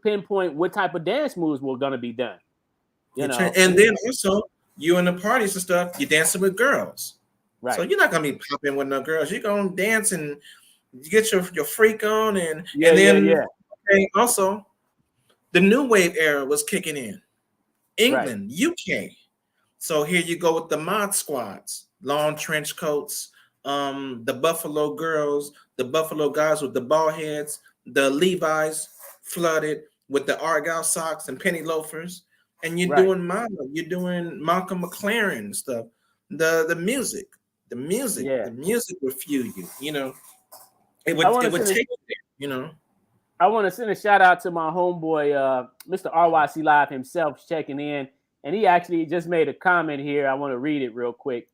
pinpoint what type of dance moves were going to be done. You know, and then also you in the parties and stuff, you're dancing with girls, right? So you're not gonna be popping with no girls. You're gonna dance and you get your freak on, and Okay, also the new wave era was kicking in, England, UK. So here you go with the mod squads, long trench coats. The Buffalo girls, the Buffalo guys with the ball heads, the Levi's flooded with the Argyle socks and penny loafers, and you're doing Mime, you're doing Malcolm McLaren stuff. The music would fuel you. You know, it would take you there. You know, I want to send a shout out to my homeboy, Mr. RYC Live himself, checking in, and he actually just made a comment here. I want to read it real quick.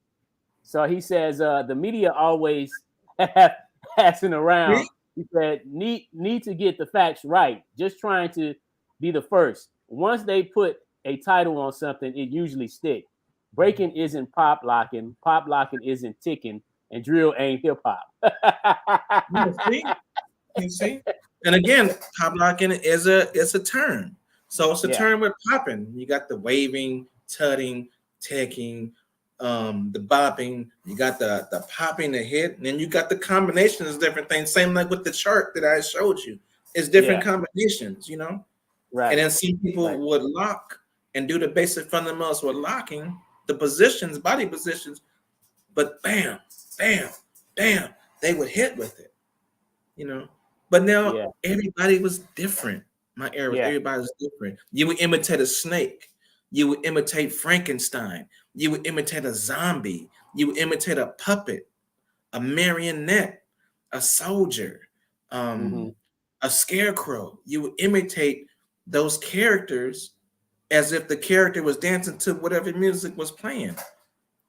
So he says, the media always passing around. He said, need to get the facts right. Just trying to be the first. Once they put a title on something, it usually sticks. Breaking isn't pop locking isn't ticking, and drill ain't hip hop. you see? And again, pop locking is a term. So it's a term with popping. You got the waving, tutting, taking, the bopping, you got the popping, the hit, and then you got the combinations of different things. Same like with the chart that I showed you. It's different combinations, you know? Right. And then some people would lock and do the basic fundamentals with locking, the positions, body positions, but bam, bam, bam, they would hit with it, you know? But now everybody was different. My era, everybody was different. You would imitate a snake. You would imitate Frankenstein. You would imitate a zombie. You would imitate a puppet, a marionette, a soldier, a scarecrow. You would imitate those characters as if the character was dancing to whatever music was playing,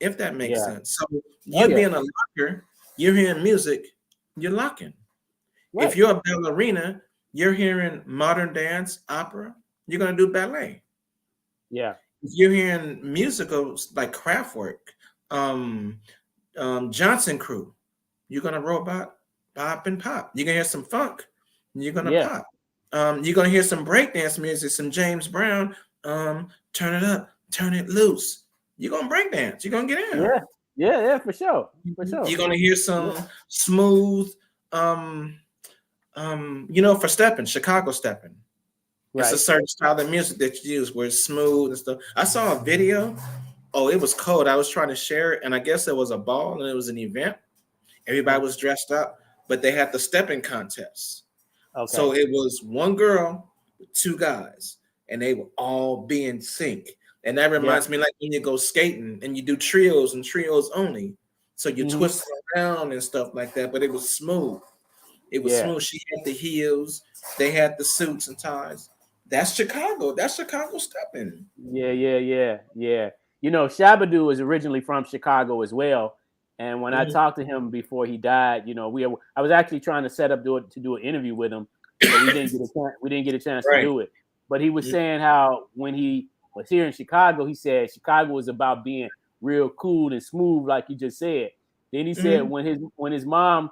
if that makes sense. So you being a locker, you're hearing music, you're locking. Right. If you're a ballerina, you're hearing modern dance, opera, you're going to do ballet. Yeah. If you're hearing musicals like Kraftwerk, Johnson Crew, you're gonna robot, bop and pop. You're gonna hear some funk, you're gonna pop. You're gonna hear some breakdance music, some James Brown, turn it up, turn it loose. You're gonna breakdance, you're gonna get in. Yeah, for sure. You're gonna hear some smooth, for stepping, Chicago stepping. It's a certain style of music that you use where it's smooth and stuff. I saw a video. Oh, it was cold. I was trying to share it, and I guess it was a ball and it was an event. Everybody was dressed up, but they had the stepping contest. Okay. So it was one girl, two guys, and they would all be in sync. And that reminds me like when you go skating and you do trios and trios only. So you twist around and stuff like that, but it was smooth. It was smooth. She had the heels. They had the suits and ties. That's Chicago. That's Chicago stepping. Yeah. You know, Shabba-Doo is originally from Chicago as well. And when I talked to him before he died, you know, I was actually trying to set up to do an interview with him, but we didn't get a chance to do it. But he was saying how when he was here in Chicago, he said Chicago was about being real cool and smooth, like you just said. Then he said when his mom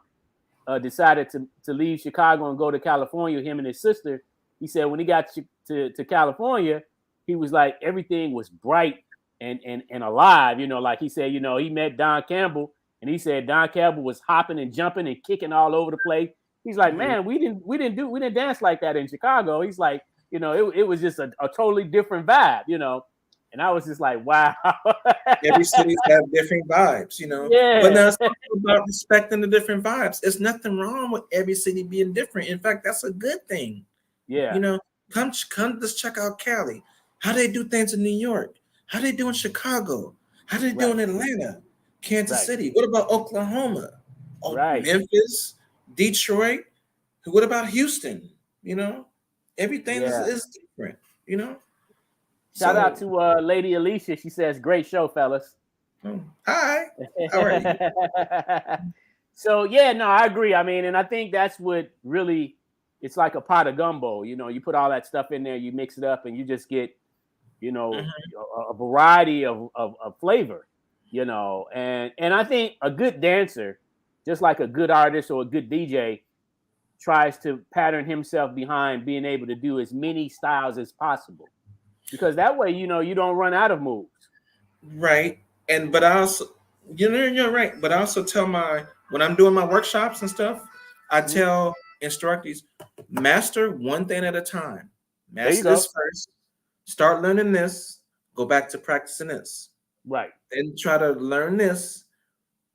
decided to leave Chicago and go to California, him and his sister, he said when he got to California, he was like everything was bright and alive. You know, like he said, you know, he met Don Campbell, and he said Don Campbell was hopping and jumping and kicking all over the place. He's like, man, we didn't dance like that in Chicago. He's like, you know, it was just a totally different vibe, you know. And I was just like, wow. Every city's have different vibes, you know. Yeah. But now it's about respecting the different vibes. There's nothing wrong with every city being different. In fact, that's a good thing. Yeah. You know, come let's check out Cali. How they do things in New York. How they do in Chicago. How they do in Atlanta, Kansas City. What about Oklahoma? Memphis, Detroit. What about Houston? You know, everything is different, you know. Shout out to Lady Alicia. She says, great show, fellas. Hi. How are you? So, yeah, no, I agree. I mean, and I think that's what really, it's like a pot of gumbo. You know, you put all that stuff in there, you mix it up, and you just get, you know, a variety of flavor, you know. And I think a good dancer, just like a good artist or a good DJ, tries to pattern himself behind being able to do as many styles as possible. Because that way, you know, you don't run out of moves. Right. But I also, you know, you're right. But I also tell when I'm doing my workshops and stuff, I tell instructors, master one thing at a time. Master this first. Start learning this. Go back to practicing this. Right. Then try to learn this,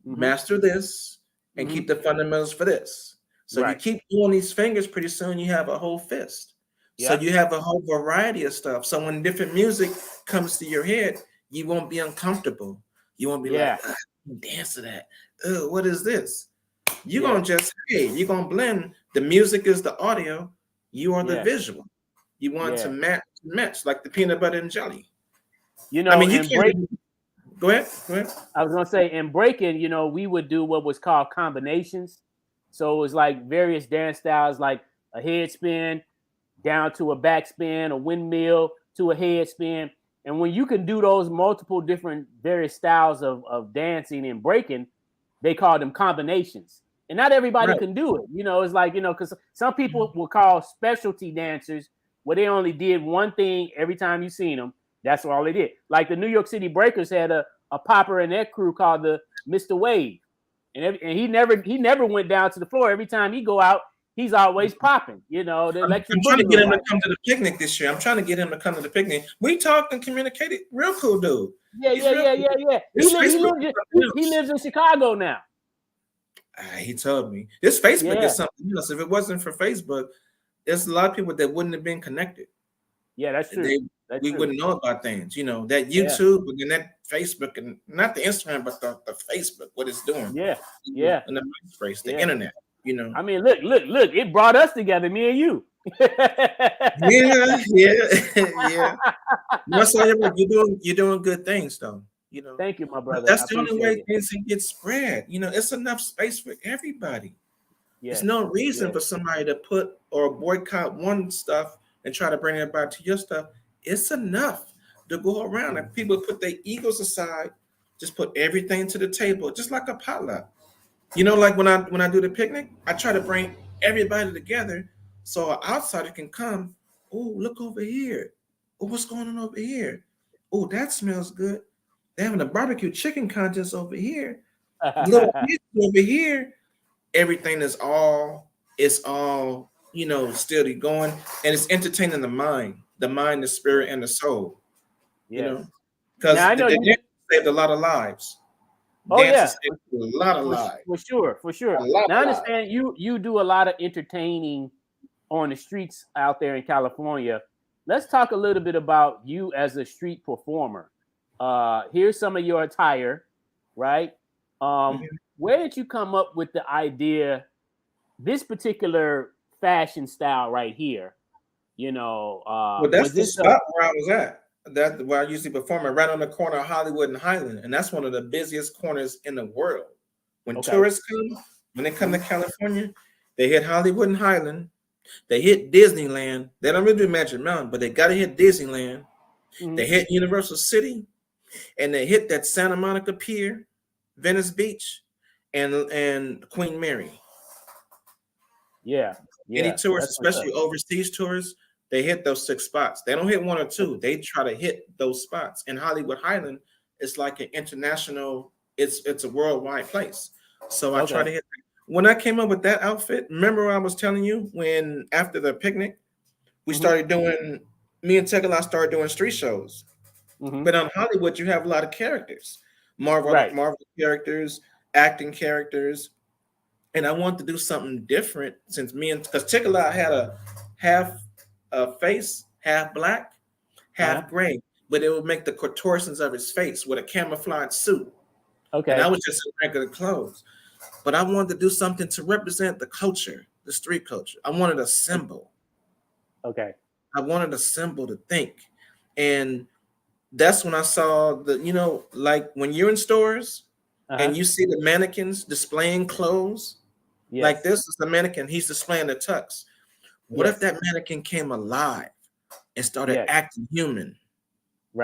master this, and keep the fundamentals for this. So you keep doing these fingers, pretty soon you have a whole fist. So you have a whole variety of stuff. So when different music comes to your head, you won't be uncomfortable. You won't be like, dance to that. Oh, what is this? You're going to just, you're going to blend. The music is the audio. You are the visual. You want to match like the peanut butter and jelly. You know, I mean, you can't. Go ahead. I was going to say, in breaking, you know, we would do what was called combinations. So it was like various dance styles, like a head spin, down to a backspin, a windmill to a head spin. And when you can do those multiple different various styles of dancing and breaking, they call them combinations. And not everybody can do it. You know, it's like, you know, because some people will call specialty dancers where they only did one thing every time you seen them. That's all they did. Like the New York City Breakers had a popper in their crew called the Mr. Wave. And he never went down to the floor. Every time he go out, he's always popping, you know. I'm trying to get him to come to the picnic this year. I'm trying to get him to come to the picnic. We talked and communicated. Real cool dude. Yeah. He lives in Chicago now. He told me. This Facebook is something else. If it wasn't for Facebook, there's a lot of people that wouldn't have been connected. Yeah, that's true. We wouldn't know about things, you know, that YouTube and then that Facebook and not the Instagram, but the Facebook, what it's doing. Yeah. And the MySpace, the internet. You know, I mean, look! It brought us together, me and you. yeah. You're doing good things, though. You know. Thank you, my brother. That's the only way things can get spread. You know, it's enough space for everybody. There's no reason for somebody to put or boycott one stuff and try to bring everybody to your stuff. It's enough to go around, and people put their egos aside, just put everything to the table, just like a potluck. You know, like when I do the picnic, I try to bring everybody together so an outsider can come. Oh, look over here. Oh, what's going on over here? Oh, that smells good. They're having a barbecue chicken contest over here. Little kids over here. Everything is all, you know, still going, and it's entertaining the mind, the spirit, and the soul. You know, because they saved a lot of lives. Oh, a lot of lives. For sure. Now I understand you do a lot of entertaining on the streets out there in California. Let's talk a little bit about you as a street performer. Here's some of your attire, right? Where did you come up with the idea, this particular fashion style right here? You know, well, that's the spot where I was at. That's where I usually perform, right on the corner of Hollywood and Highland, and that's one of the busiest corners in the world. When tourists come, when they come to California, they hit Hollywood and Highland, they hit Disneyland. They don't really do Magic Mountain, but they got to hit Disneyland. They hit Universal City, and they hit that Santa Monica Pier, Venice Beach, and Queen Mary. Yeah. Any Yeah. tours, That's what's up. especially overseas tours, they hit those 6 spots. They don't hit 1 or 2. They try to hit those spots. And Hollywood Highland is like an international, it's a worldwide place. So I try to hit. When I came up with that outfit, remember I was telling you when after the picnic, we started doing, me and Tekala started doing street shows. But on Hollywood, you have a lot of characters, Marvel characters, acting characters. And I wanted to do something different since because Tekala had a half face, half black, half gray, but it would make the contortions of his face with a camouflage suit. Okay. And I was just in regular clothes. But I wanted to do something to represent the culture, the street culture. I wanted a symbol. Okay. I wanted a symbol to think. And that's when I saw like when you're in stores and you see the mannequins displaying clothes, like this is the mannequin, he's displaying the tux. What if that mannequin came alive and started acting human,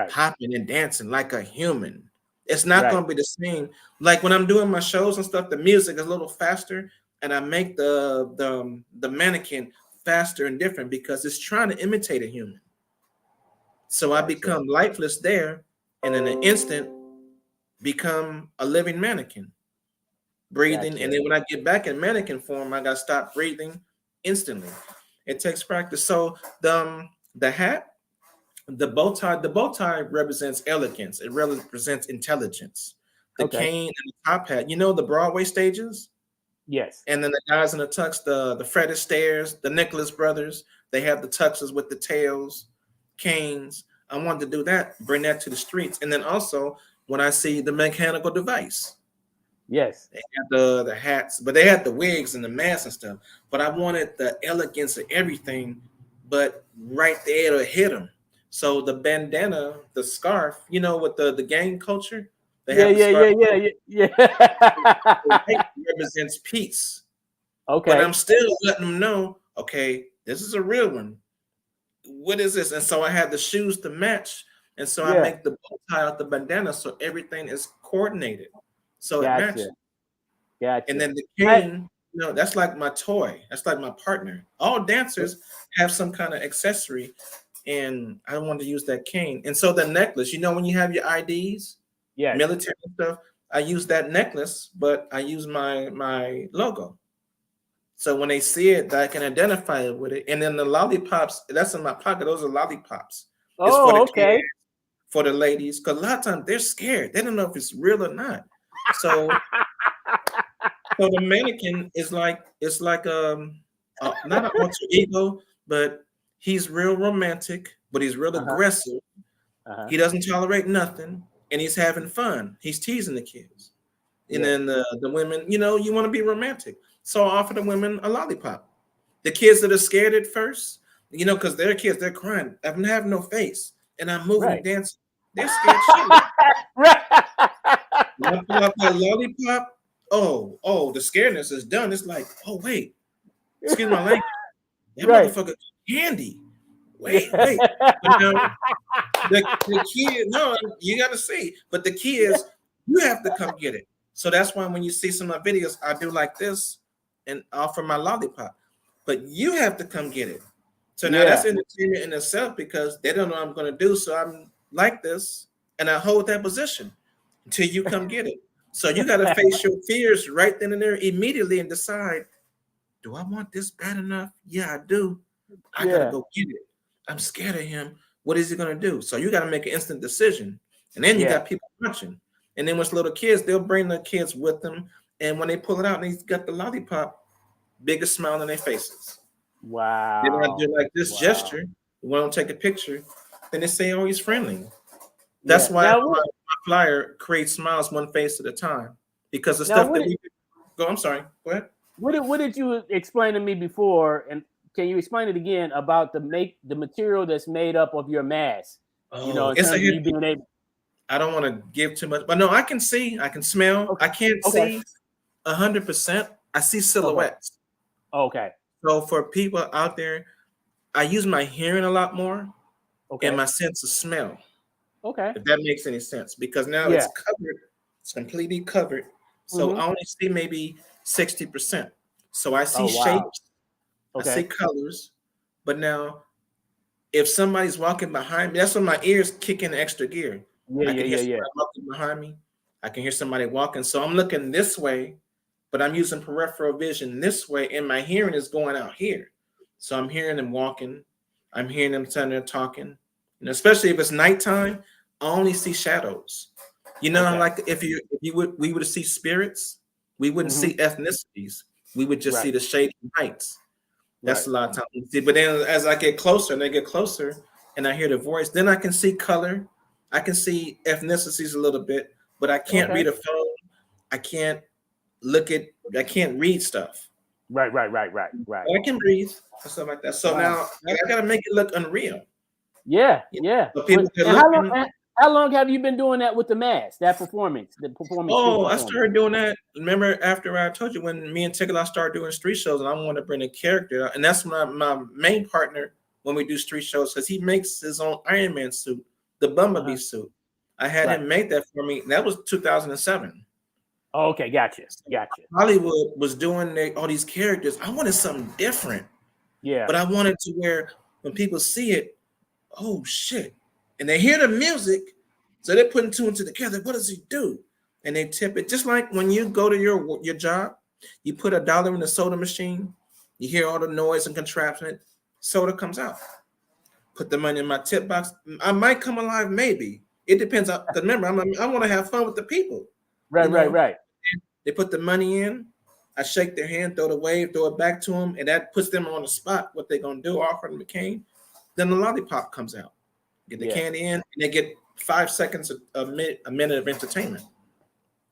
hopping and dancing like a human? It's not going to be the same. Like when I'm doing my shows and stuff, the music is a little faster, and I make the mannequin faster and different because it's trying to imitate a human. So I become lifeless there, and in an instant, become a living mannequin, breathing. And then when I get back in mannequin form, I got to stop breathing instantly. It takes practice. So the hat, the bow tie represents elegance. It represents intelligence. The cane and the top hat, the Broadway stages? Yes. And then the guys in the tux, the Fred Astaire's, the Nicholas brothers, they have the tuxes with the tails, canes. I wanted to do that, bring that to the streets. And then also when I see the mechanical device. Yes. They had the hats, but they had the wigs and the masks and stuff. But I wanted the elegance of everything, but right there to hit them. So the bandana, the scarf, with the gang culture, they have yeah. It represents peace. Okay. But I'm still letting them know, okay, this is a real one. What is this? And so I had the shoes to match. And so I make the bow tie out the bandana so everything is coordinated. So it matches. Gotcha. And then the cane, that's like my toy. That's like my partner. All dancers have some kind of accessory. And I wanted to use that cane. And so the necklace, when you have your IDs, military stuff, I use that necklace, but I use my logo. So when they see it, I can identify with it. And then the lollipops, that's in my pocket. Those are lollipops. It's for the kids, for the ladies. Because a lot of times they're scared. They don't know if it's real or not. So, so the mannequin is like, it's like not an alter ego, but he's real romantic, but he's real aggressive. He doesn't tolerate nothing, and he's having fun. He's teasing the kids. And then the women, you want to be romantic. So I offer the women a lollipop. The kids that are scared at first, because they're kids, they're crying. I don't have no face, and I'm moving and dancing. They're scared shit. When I pull out that lollipop, the scaredness is done. It's like, oh, wait. Excuse my language. That motherfucker candy. Wait. The kid, no, you got to see. But the key is, you have to come get it. So that's why when you see some of my videos, I do like this and offer my lollipop. But you have to come get it. So now that's entertainment in itself because they don't know what I'm going to do. So I'm like this, and I hold that position until you come get it. So you got to face your fears right then and there immediately and decide, do I want this bad enough? Yeah, I do. I got to go get it. I'm scared of him. What is he going to do? So you got to make an instant decision. And then you got people watching. And then with little kids, they'll bring the kids with them. And when they pull it out and he's got the lollipop, biggest smile on their faces. Wow. They're going to do like this gesture. They want to take a picture. Then they say, oh, he's friendly. That's why my flyer creates smiles one face at a time. Because the stuff that we go, I'm sorry, go ahead. What did you explain to me before? And can you explain it again about the material that's made up of your mask? It's you being able. I don't want to give too much, but no, I can see, I can smell. Okay. I can't see 100%. I see silhouettes. Okay. So for people out there, I use my hearing a lot more and my sense of smell. Okay. If that makes any sense, because now Yeah. it's covered, it's completely covered. So Mhm. I only see maybe 60%. So I see Oh wow. shapes, I see Okay. colors, but now if somebody's walking behind me, that's when my ears kick in extra gear. Yeah, I yeah, can hear yeah, yeah. somebody walking behind me. I can hear somebody walking. So I'm looking this way, but I'm using peripheral vision this way, and my hearing is going out here. So I'm hearing them walking. I'm hearing them standing there talking. And especially if it's nighttime, I only see shadows. You know, Okay. like if we would see spirits, we wouldn't Mhm. see ethnicities. We would just see Right. the shades and heights. That's Right. a lot of times. But then as I get closer and they get closer and I hear the voice, then I can see color. I can see ethnicities a little bit, but I can't Okay. read a phone. I can't I can't read stuff. Right. Right. Right. Right. Right. But I can breathe and stuff like that. So Wow. now I gotta make it look unreal. Yeah. You Yeah. know, so people can And look how long? and How long have you been doing that with the mask? That performance, the performance, street oh, I performance. started doing that. Remember after I told you when me and Tickle started doing street shows and I want to bring a character, and that's my main partner when we do street shows because he makes his own Iron Man suit, the Bumblebee suit. I had Right. him make that for me. That was 2007. Oh, okay. Gotcha. Gotcha. Hollywood was doing all these characters. I wanted something different, Yeah. but I wanted to where when people see it, oh shit, and they hear the music, so they're putting two and two together. What does he do? And they tip it just like when you go to your job, you put $1 in the soda machine, you hear all the noise and contraption, soda comes out. Put the money in my tip box. I might come alive, maybe. It depends. Because remember, I want to have fun with the people. Right. You Right. know, Right. they put the money in. I shake their hand, throw the wave, throw it back to them, and that puts them on the spot. What they're gonna do? Offer them the cane. Then the lollipop comes out. Get the Yeah. candy in, and they get 5 seconds a minute of entertainment.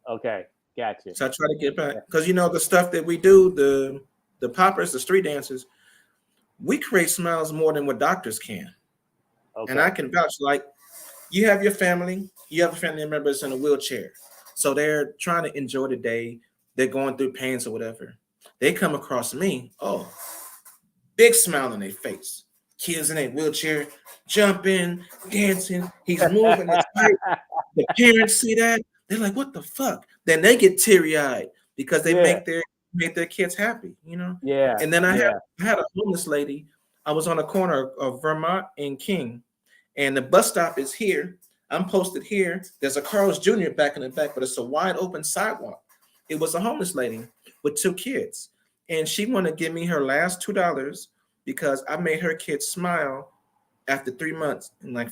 Okay. Gotcha. So I try to get back because the stuff that we do, the poppers, the street dancers, we create smiles more than what doctors can. Okay. And I can vouch. Like you have a family member that's in a wheelchair, so they're trying to enjoy the day. They're going through pains or whatever. They come across me, oh, big smile on their face. Kids in a wheelchair, jumping, dancing. He's moving. It's tight. The parents see that. They're like, what the fuck? Then they get teary-eyed because they Yeah. make their kids happy, Yeah. And then I Yeah. had a homeless lady. I was on a corner of Vermont and King, and the bus stop is here. I'm posted here. There's a Carl's Jr. back in the back, but it's a wide open sidewalk. It was a homeless lady with 2 kids, and she wanted to give me her last $2 because I made her kids smile after 3 months in like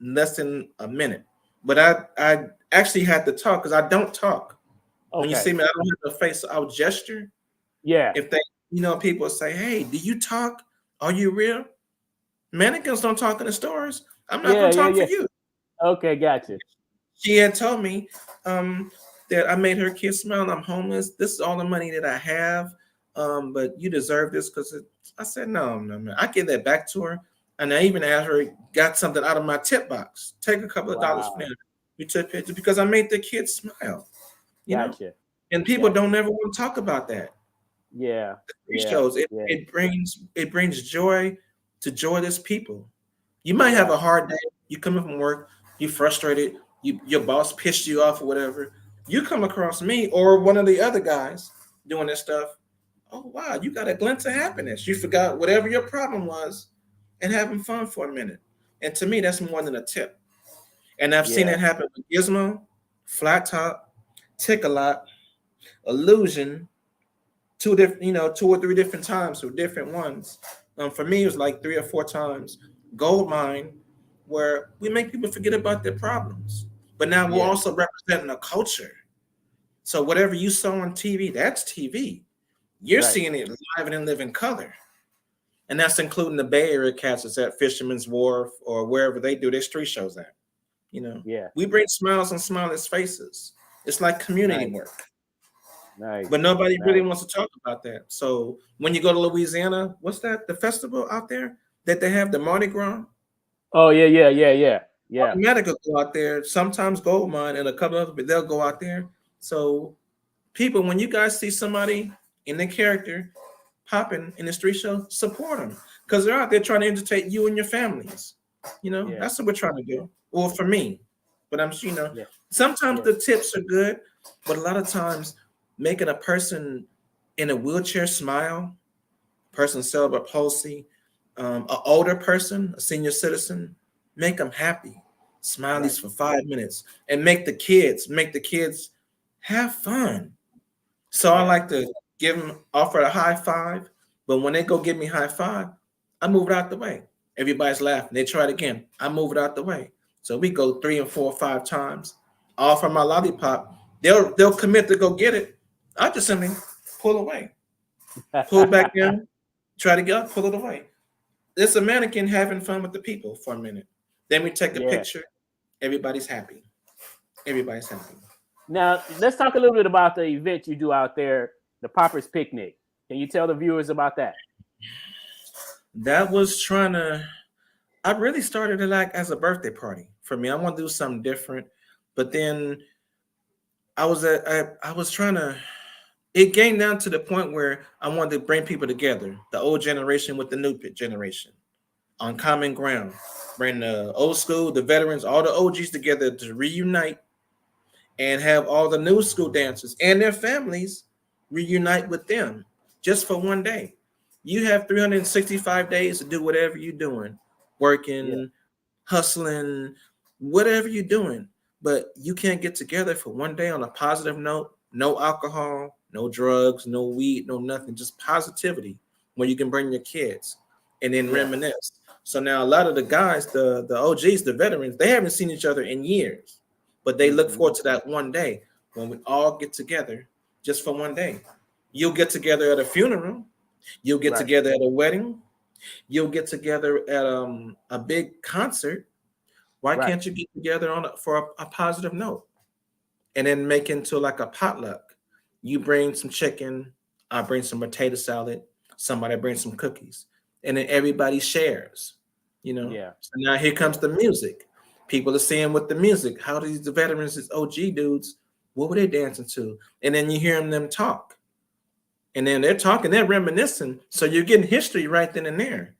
less than a minute. But I actually had to talk because I don't talk. When you Okay. see me, I don't have no face. So I'll gesture. Yeah. If they, people say, "Hey, do you talk? Are you real?" Mannequins don't talk in the stores. I'm not gonna talk for you. Okay. Gotcha. She had told me that I made her kids smile. I'm homeless. This is all the money that I have. But you deserve this because I said, no, man. I give that back to her. And I even asked her, got something out of my tip box. Take a couple of dollars from there. We took pictures because I made the kids smile. Gotcha. And people don't ever want to talk about that. Yeah. The shows it brings joy to joyless people. You might have a hard day. You come in from work, you frustrated, your boss pissed you off or whatever. You come across me or one of the other guys doing this stuff. Oh wow, you got a glimpse of happiness. You forgot whatever your problem was and having fun for a minute. And to me, that's more than a tip. And I've seen it happen with Gizmo, Flat Top, Tick-A-Lot, Illusion, 2 or 3 different times with different ones. For me, it was like 3 or 4 times. Gold Mine, where we make people forget about their problems. But now we're also representing a culture. So whatever you saw on TV, that's TV. You're seeing it live and in living color. And that's including the Bay Area cats that's at Fisherman's Wharf or wherever they do their street shows at. We bring smiles on smileless faces. It's like community work. Nice. But nobody really wants to talk about that. So when you go to Louisiana, what's that? The festival out there that they have, the Mardi Gras? Oh, yeah. Medical go out there. Sometimes Gold Mine and a couple of them, they'll go out there. So people, when you guys see somebody in their character popping in the street show, support them. Because they're out there trying to entertain you and your families. That's what we're trying to do. Well, for me, but Yeah. sometimes Yeah. the tips are good, but a lot of times making a person in a wheelchair smile, person cerebral palsy, an older person, a senior citizen, make them happy. Smile at Right. least for 5 minutes and make the kids have fun. So I Yeah. like to offer a high five, but when they go give me high five, I move it out the way. Everybody's laughing. They try it again. I move it out the way. So we go 3 and 4 or 5 times. Offer my lollipop. They'll commit to go get it. I just simply pull away, pull back in, try to get up, pull it away. It's a mannequin having fun with the people for a minute. Then we take a Yeah. picture. Everybody's happy. Everybody's happy. Now let's talk a little bit about the event you do out there, the Poppers Picnic. Can you tell the viewers about that? That was trying to. I really started it like as a birthday party for me. I want to do something different, but then I was trying to. It came down to the point where I wanted to bring people together, the old generation with the new generation, on common ground. Bring the old school, the veterans, all the OGs together to reunite and have all the new school dancers and their families reunite with them just for one day. You have 365 days to do whatever you're doing, Yeah. working, hustling, whatever you're doing. But you can't get together for one day on a positive note, no alcohol, no drugs, no weed, no nothing, just positivity where you can bring your kids and then Yeah. reminisce. So now a lot of the guys, the OGs, the veterans, they haven't seen each other in years, but they look Mhm. forward to that one day when we all get together just for one day. You'll get together at a funeral, you'll get Right. together at a wedding, you'll get together at a big concert. Why Right. can't you get together for a positive note and then make into like a potluck? You bring some chicken, I bring some potato salad, somebody brings some cookies, and then everybody shares. Yeah. So now here comes Yeah. the music. People are seeing with the music. How these the veterans, these OG dudes, what were they dancing to? And then you hear them talk, and then they're talking, they're reminiscing. So you're getting history right then and there.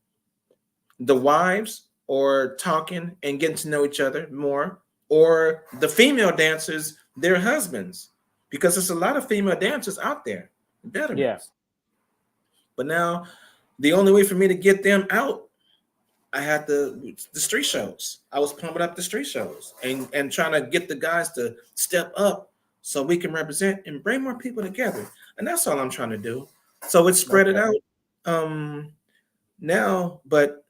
The wives or talking and getting to know each other more, or the female dancers, their husbands, because there's a lot of female dancers out there, Yeah. veterans. But now the only way for me to get them out, I had the street shows. I was pumping up the street shows and trying to get the guys to step up so we can represent and bring more people together. And that's all I'm trying to do. So it's spread it Okay. out now, but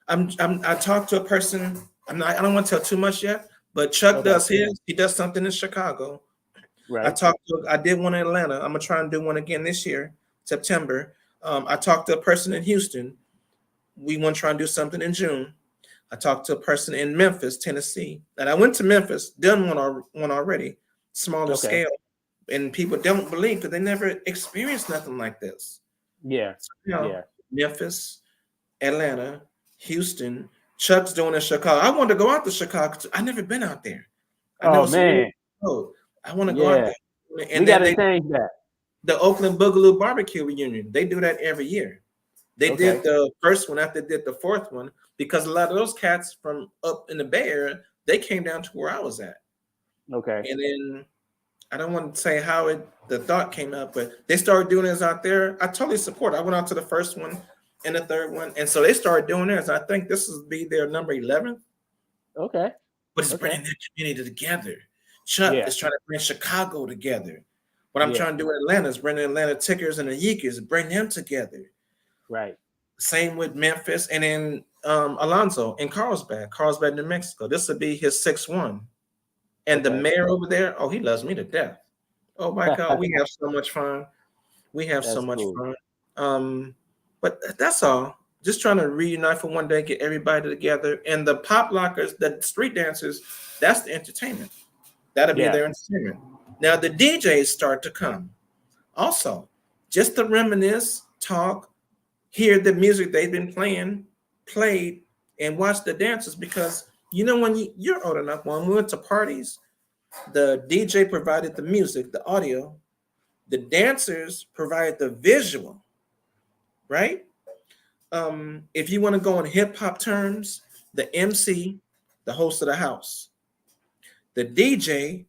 I talked to a person. I don't want to tell too much yet, but Chuck Okay. does his. He does something in Chicago. Right. I did one in Atlanta. I'm gonna try and do one again this year, September. I talked to a person in Houston. We want to try and do something in June. I talked to a person in Memphis, Tennessee, and I went to Memphis, done one already, smaller Okay. scale, and people don't believe because they never experienced nothing like this. Yeah. So, Yeah. Memphis, Atlanta, Houston. Chuck's doing in Chicago. I wanted to go out to Chicago. I never been out there. I Oh never seen man. it. Oh, I want to go out Yeah. there. We And got then to change that. the Oakland Boogaloo Barbecue reunion. They do that every year. They Okay. did the first one after they did the fourth one because a lot of those cats from up in the Bay Area, they came down to where I was at. Okay. And then I don't want to say how the thought came up, but they started doing this out there. I totally support. I went out to the first one and the third one, and so they started doing this. I think this will be their number 11. Okay. But it's Okay. bringing their community together. Chuck Yeah. is trying to bring Chicago together. What I'm Yeah. trying to do in Atlanta is bring the Atlanta Tickers and the Yeekers, bring them together. Right. Same with Memphis and then Alonzo in Carlsbad, New Mexico. This will be his 6th one. And the Okay. mayor over there, oh, he loves me to death. Oh my God, we have so much fun. We have so That's much cool. fun. But that's all. Just trying to reunite for one day, get everybody together. And the pop lockers, the street dancers, that's the entertainment. That'll be Yeah. their entertainment. Now the DJs start to come. Also, just to reminisce, talk, hear the music they've been played, and watch the dancers. Because when you're old enough, when we went to parties, the DJ provided the music, the audio, the dancers provided the visual, right? If you want to go in hip hop terms, the MC the host of the house. The DJ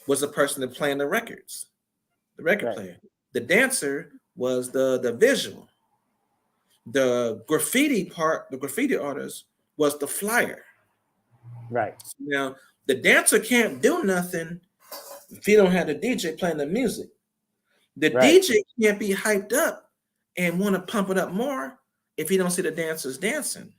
was the person that playing the records, the record player. The dancer was the visual. The graffiti part, the graffiti artist was the flyer. Right. Now, the dancer can't do nothing if you don't have the DJ playing the music. The DJ can't be hyped up and want to pump it up more if you don't see the dancers dancing.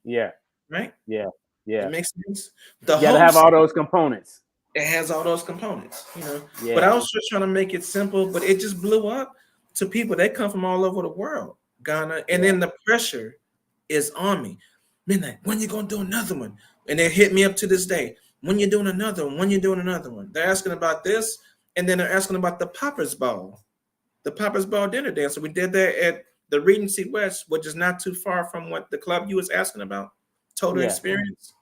Yeah. Right? Yeah. Yeah. It makes sense. You gotta have all those components. It has all those components, you know. Yeah. But I was just trying to make it simple, but it just blew up to people. They come from all over the world, Ghana, and then the pressure is on me. MaNnIqUiN, when you gonna do another one? And they hit me up to this day. When you doing another one? When you doing another one? They're asking about this, and then they're asking about the Poppers Ball, the Poppers Ball dinner dance. So we did that at the Regency West, which is not too far from what the club you was asking about, Total Experience.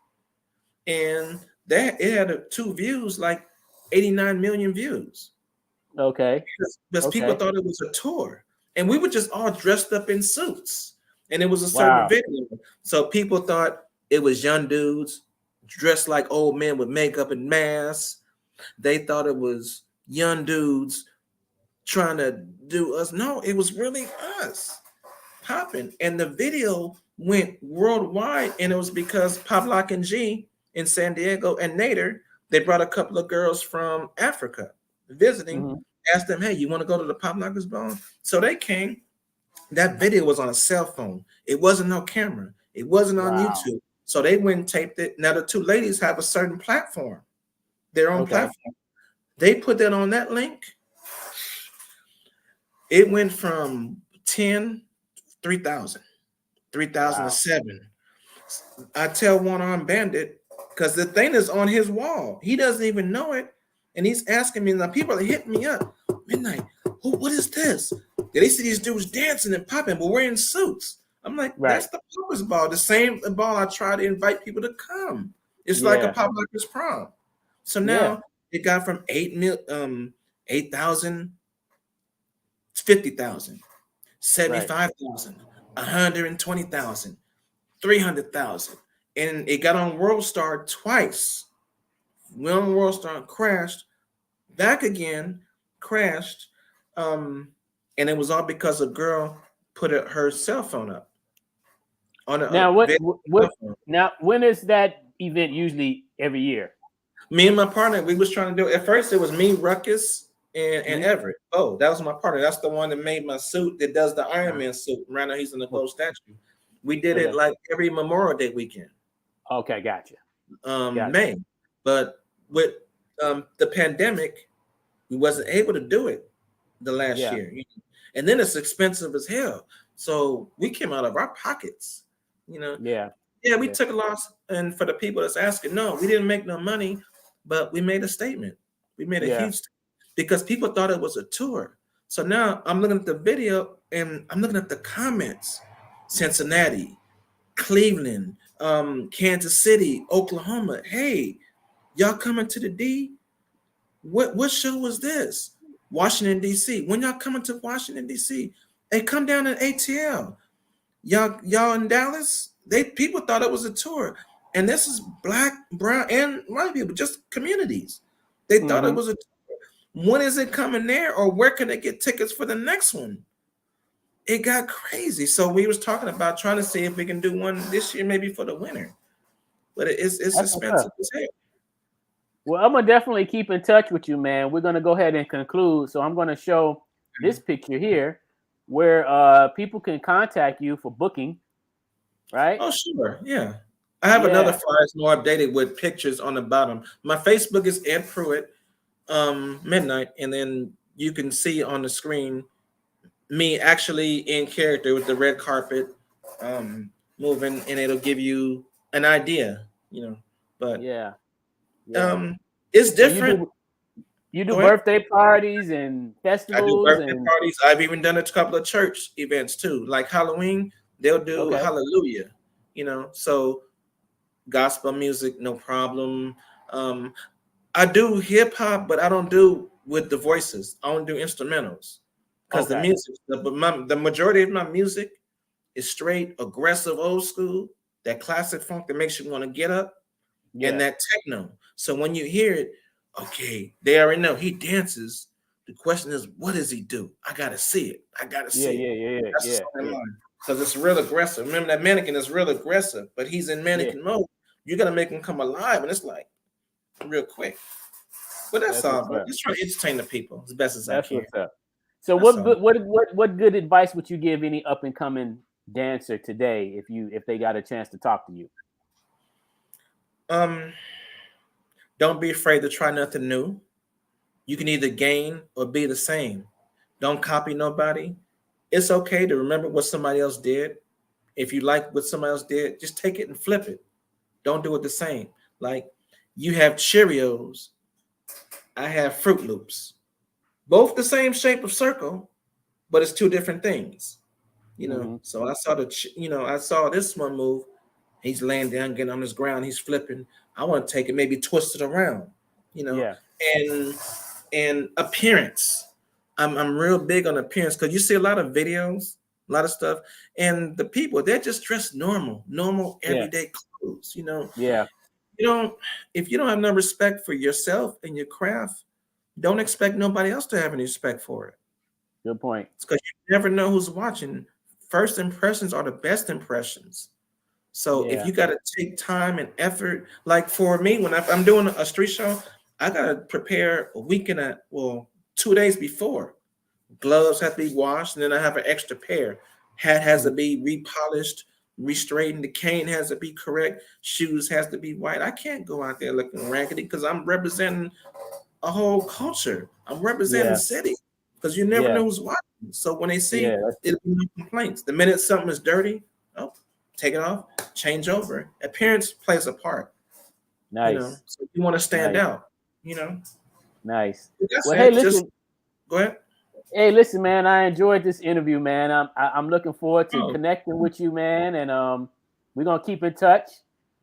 And that it had 2 views, like 89 million views. Okay. Because people thought it was a tour. And we were just all dressed up in suits. And it was a certain video. So people thought it was young dudes dressed like old men with makeup and masks. They thought it was young dudes trying to do us. No, it was really us popping. And the video went worldwide. And it was because Poplock and G in San Diego and Nader, they brought a couple of girls from Africa visiting, asked them, hey, you want to go to the Poplockers Ball? So they came. That video was on a cell phone. It wasn't no camera. It wasn't on YouTube. So they went and taped it. Now the 2 ladies have a certain platform, their own platform. They put that on that link. It went from 10, 3,000, 3,000 to 7. I tell One Arm Bandit, because the thing is on his wall. He doesn't even know it. And he's asking me, now people are hitting me up. MaNnIqUiN, what is this? They see these dudes dancing and popping, but wearing suits. I'm like, that's the Poppers Ball, the same ball I try to invite people to come. It's like a Poplockers prom. So now it got from 8,000, 50,000, 75,000, 120,000, 300,000. And it got on World Star twice. Went on World Star, crashed, back again, crashed. And it was all because a girl put her cell phone up. On a, now, now, when is that event usually every year? Me and my partner, we was trying to do it. At first, it was me, Ruckus, and Everett. Oh, that was my partner. That's the one that made my suit, that does the Iron Man suit. Right now, he's in the gold statue. We did it like every Memorial Day weekend. Okay, gotcha. May. But with the pandemic, we wasn't able to do it the last year. And then it's expensive as hell. So we came out of our pockets, you know. We took a loss. And for the people that's asking, no, we didn't make no money, but we made a statement. We made a huge statement because people thought it was a tour. So now I'm looking at the video and I'm looking at the comments. Cincinnati, Cleveland, Kansas City, Oklahoma. Hey, y'all coming to the D? What show was this? Washington, D.C. When y'all coming to Washington, D.C.? Hey, come down to ATL. Y'all in Dallas? People thought it was a tour. And this is black, brown, and white people, just communities. They thought it was a tour. When is it coming there? Or where can they get tickets for the next one? It got crazy. So we was talking about trying to see if we can do one this year, maybe for the winter. But it's expensive as hell. Well, I'm gonna definitely keep in touch with you, man. We're gonna go ahead and conclude. So I'm gonna show this picture here where people can contact you for booking, right? Oh, sure. Yeah. I have another flyer that's more updated with pictures on the bottom. My Facebook is Ed Pruitt, MaNnIqUiN, and then you can see on the screen me actually in character with the red carpet moving, and it'll give you an idea, you know. But it's different. So you do birthday parties and festivals. I do birthday parties. I've even done a couple of church events too, like Halloween. They'll do Hallelujah, you know. So gospel music, no problem. I do hip hop, but I don't do with the voices. I don't do instrumentals because the music. The majority of my music is straight, aggressive, old school. That classic funk that makes you want to get up. and that techno. So when you hear it, okay, they already know he dances. The question is, what does he do? I gotta see it. I gotta see it. That's the song in mind. Because it's real aggressive. Remember that mannequin is real aggressive, but he's in mannequin mode. You gotta make him come alive, and it's like real quick. But that's all, bro. Just try to entertain the people as best as I can. What's up. So what good advice would you give any up and coming dancer today if they got a chance to talk to you? Don't be afraid to try nothing new. You can either gain or be the same. Don't copy nobody. It's okay to remember what somebody else did. If you like what somebody else did, just take it and flip it. Don't do it the same. Like you have Cheerios, I have Fruit Loops. Both the same shape of circle, but it's two different things. You know, so I saw this one move. He's laying down, getting on his ground. He's flipping. I want to take it, maybe twist it around. You know, and appearance. I'm real big on appearance because you see a lot of videos, a lot of stuff, and the people, they're just dressed normal everyday clothes. You know, if you don't have no respect for yourself and your craft, don't expect nobody else to have any respect for it. Good point. It's because you never know who's watching. First impressions are the best impressions. So if you got to take time and effort, like for me, when I'm doing a street show, I got to prepare a week and 2 days before. Gloves have to be washed, and then I have an extra pair. Hat has to be repolished, restraightened. The cane has to be correct. Shoes has to be white. I can't go out there looking raggedy because I'm representing a whole culture. I'm representing the city because you never know who's watching. So when they see it, it'll be no complaints. The minute something is dirty, take it off, change over. Appearance plays a part. Nice. You know? So you want to stand out. You know. Nice. Well, hey, listen. Go ahead. Hey, listen, man. I enjoyed this interview, man. I'm looking forward to connecting with you, man. And we're gonna keep in touch.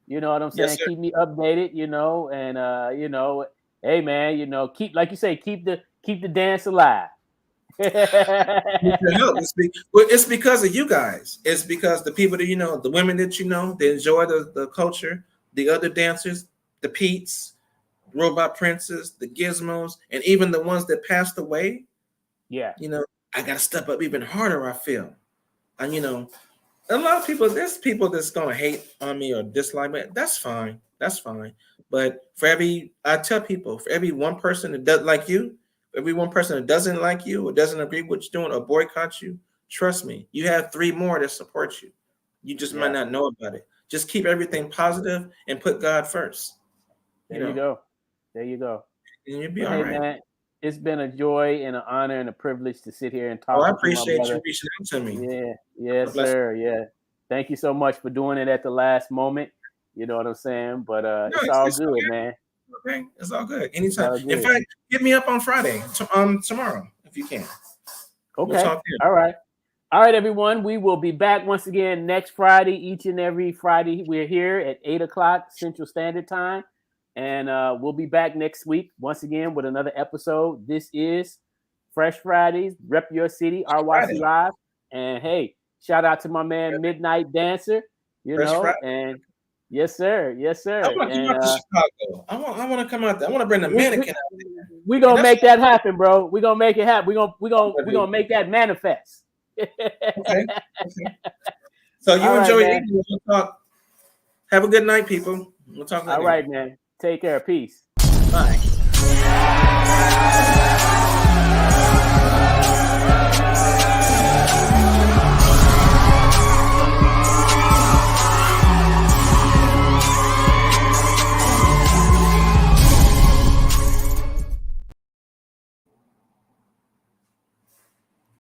You know what I'm saying? Keep me updated. You know, and hey, man. You know, keep like you say, keep the dance alive. It's because of you guys. It's because the people that you know, the women that you know, they enjoy the culture. The other dancers, the Pete's, Robot Princes, the Gizmos, and even the ones that passed away. You know, I gotta step up even harder. I feel, and you know, a lot of people. There's people that's gonna hate on me or dislike me. That's fine. That's fine. But I tell people, for every one person that doesn't like you, every one person that doesn't like you or doesn't agree with what you're doing or boycott you, trust me, you have 3 more that support you. You just might not know about it. Just keep everything positive and put God first. There you go. And you'll be all right. Man, it's been a joy and an honor and a privilege to sit here and talk. I appreciate you reaching out to me. Yes, sir. Yeah. Thank you so much for doing it at the last moment. You know what I'm saying? But it's all good, man. Okay, it's all good. Anytime. In fact, hit me up on Friday, tomorrow, if you can. Okay. All right, everyone. We will be back once again next Friday. Each and every Friday, we're here at 8:00 Central Standard Time, and we'll be back next week once again with another episode. This is Fresh Fridays, Rep Your City, RYC Live, and hey, shout out to my man Midnight Dancer. You know, Friday. And yes, sir. I want to come out to Chicago. I want to come out there. I want to bring the mannequin out there. We're gonna make that happen, bro. We're gonna make it happen. We're gonna make that manifest. Okay. So you enjoy it. We'll talk. Have a good night, people. We'll talk later. All right, man. Take care. Peace. Bye.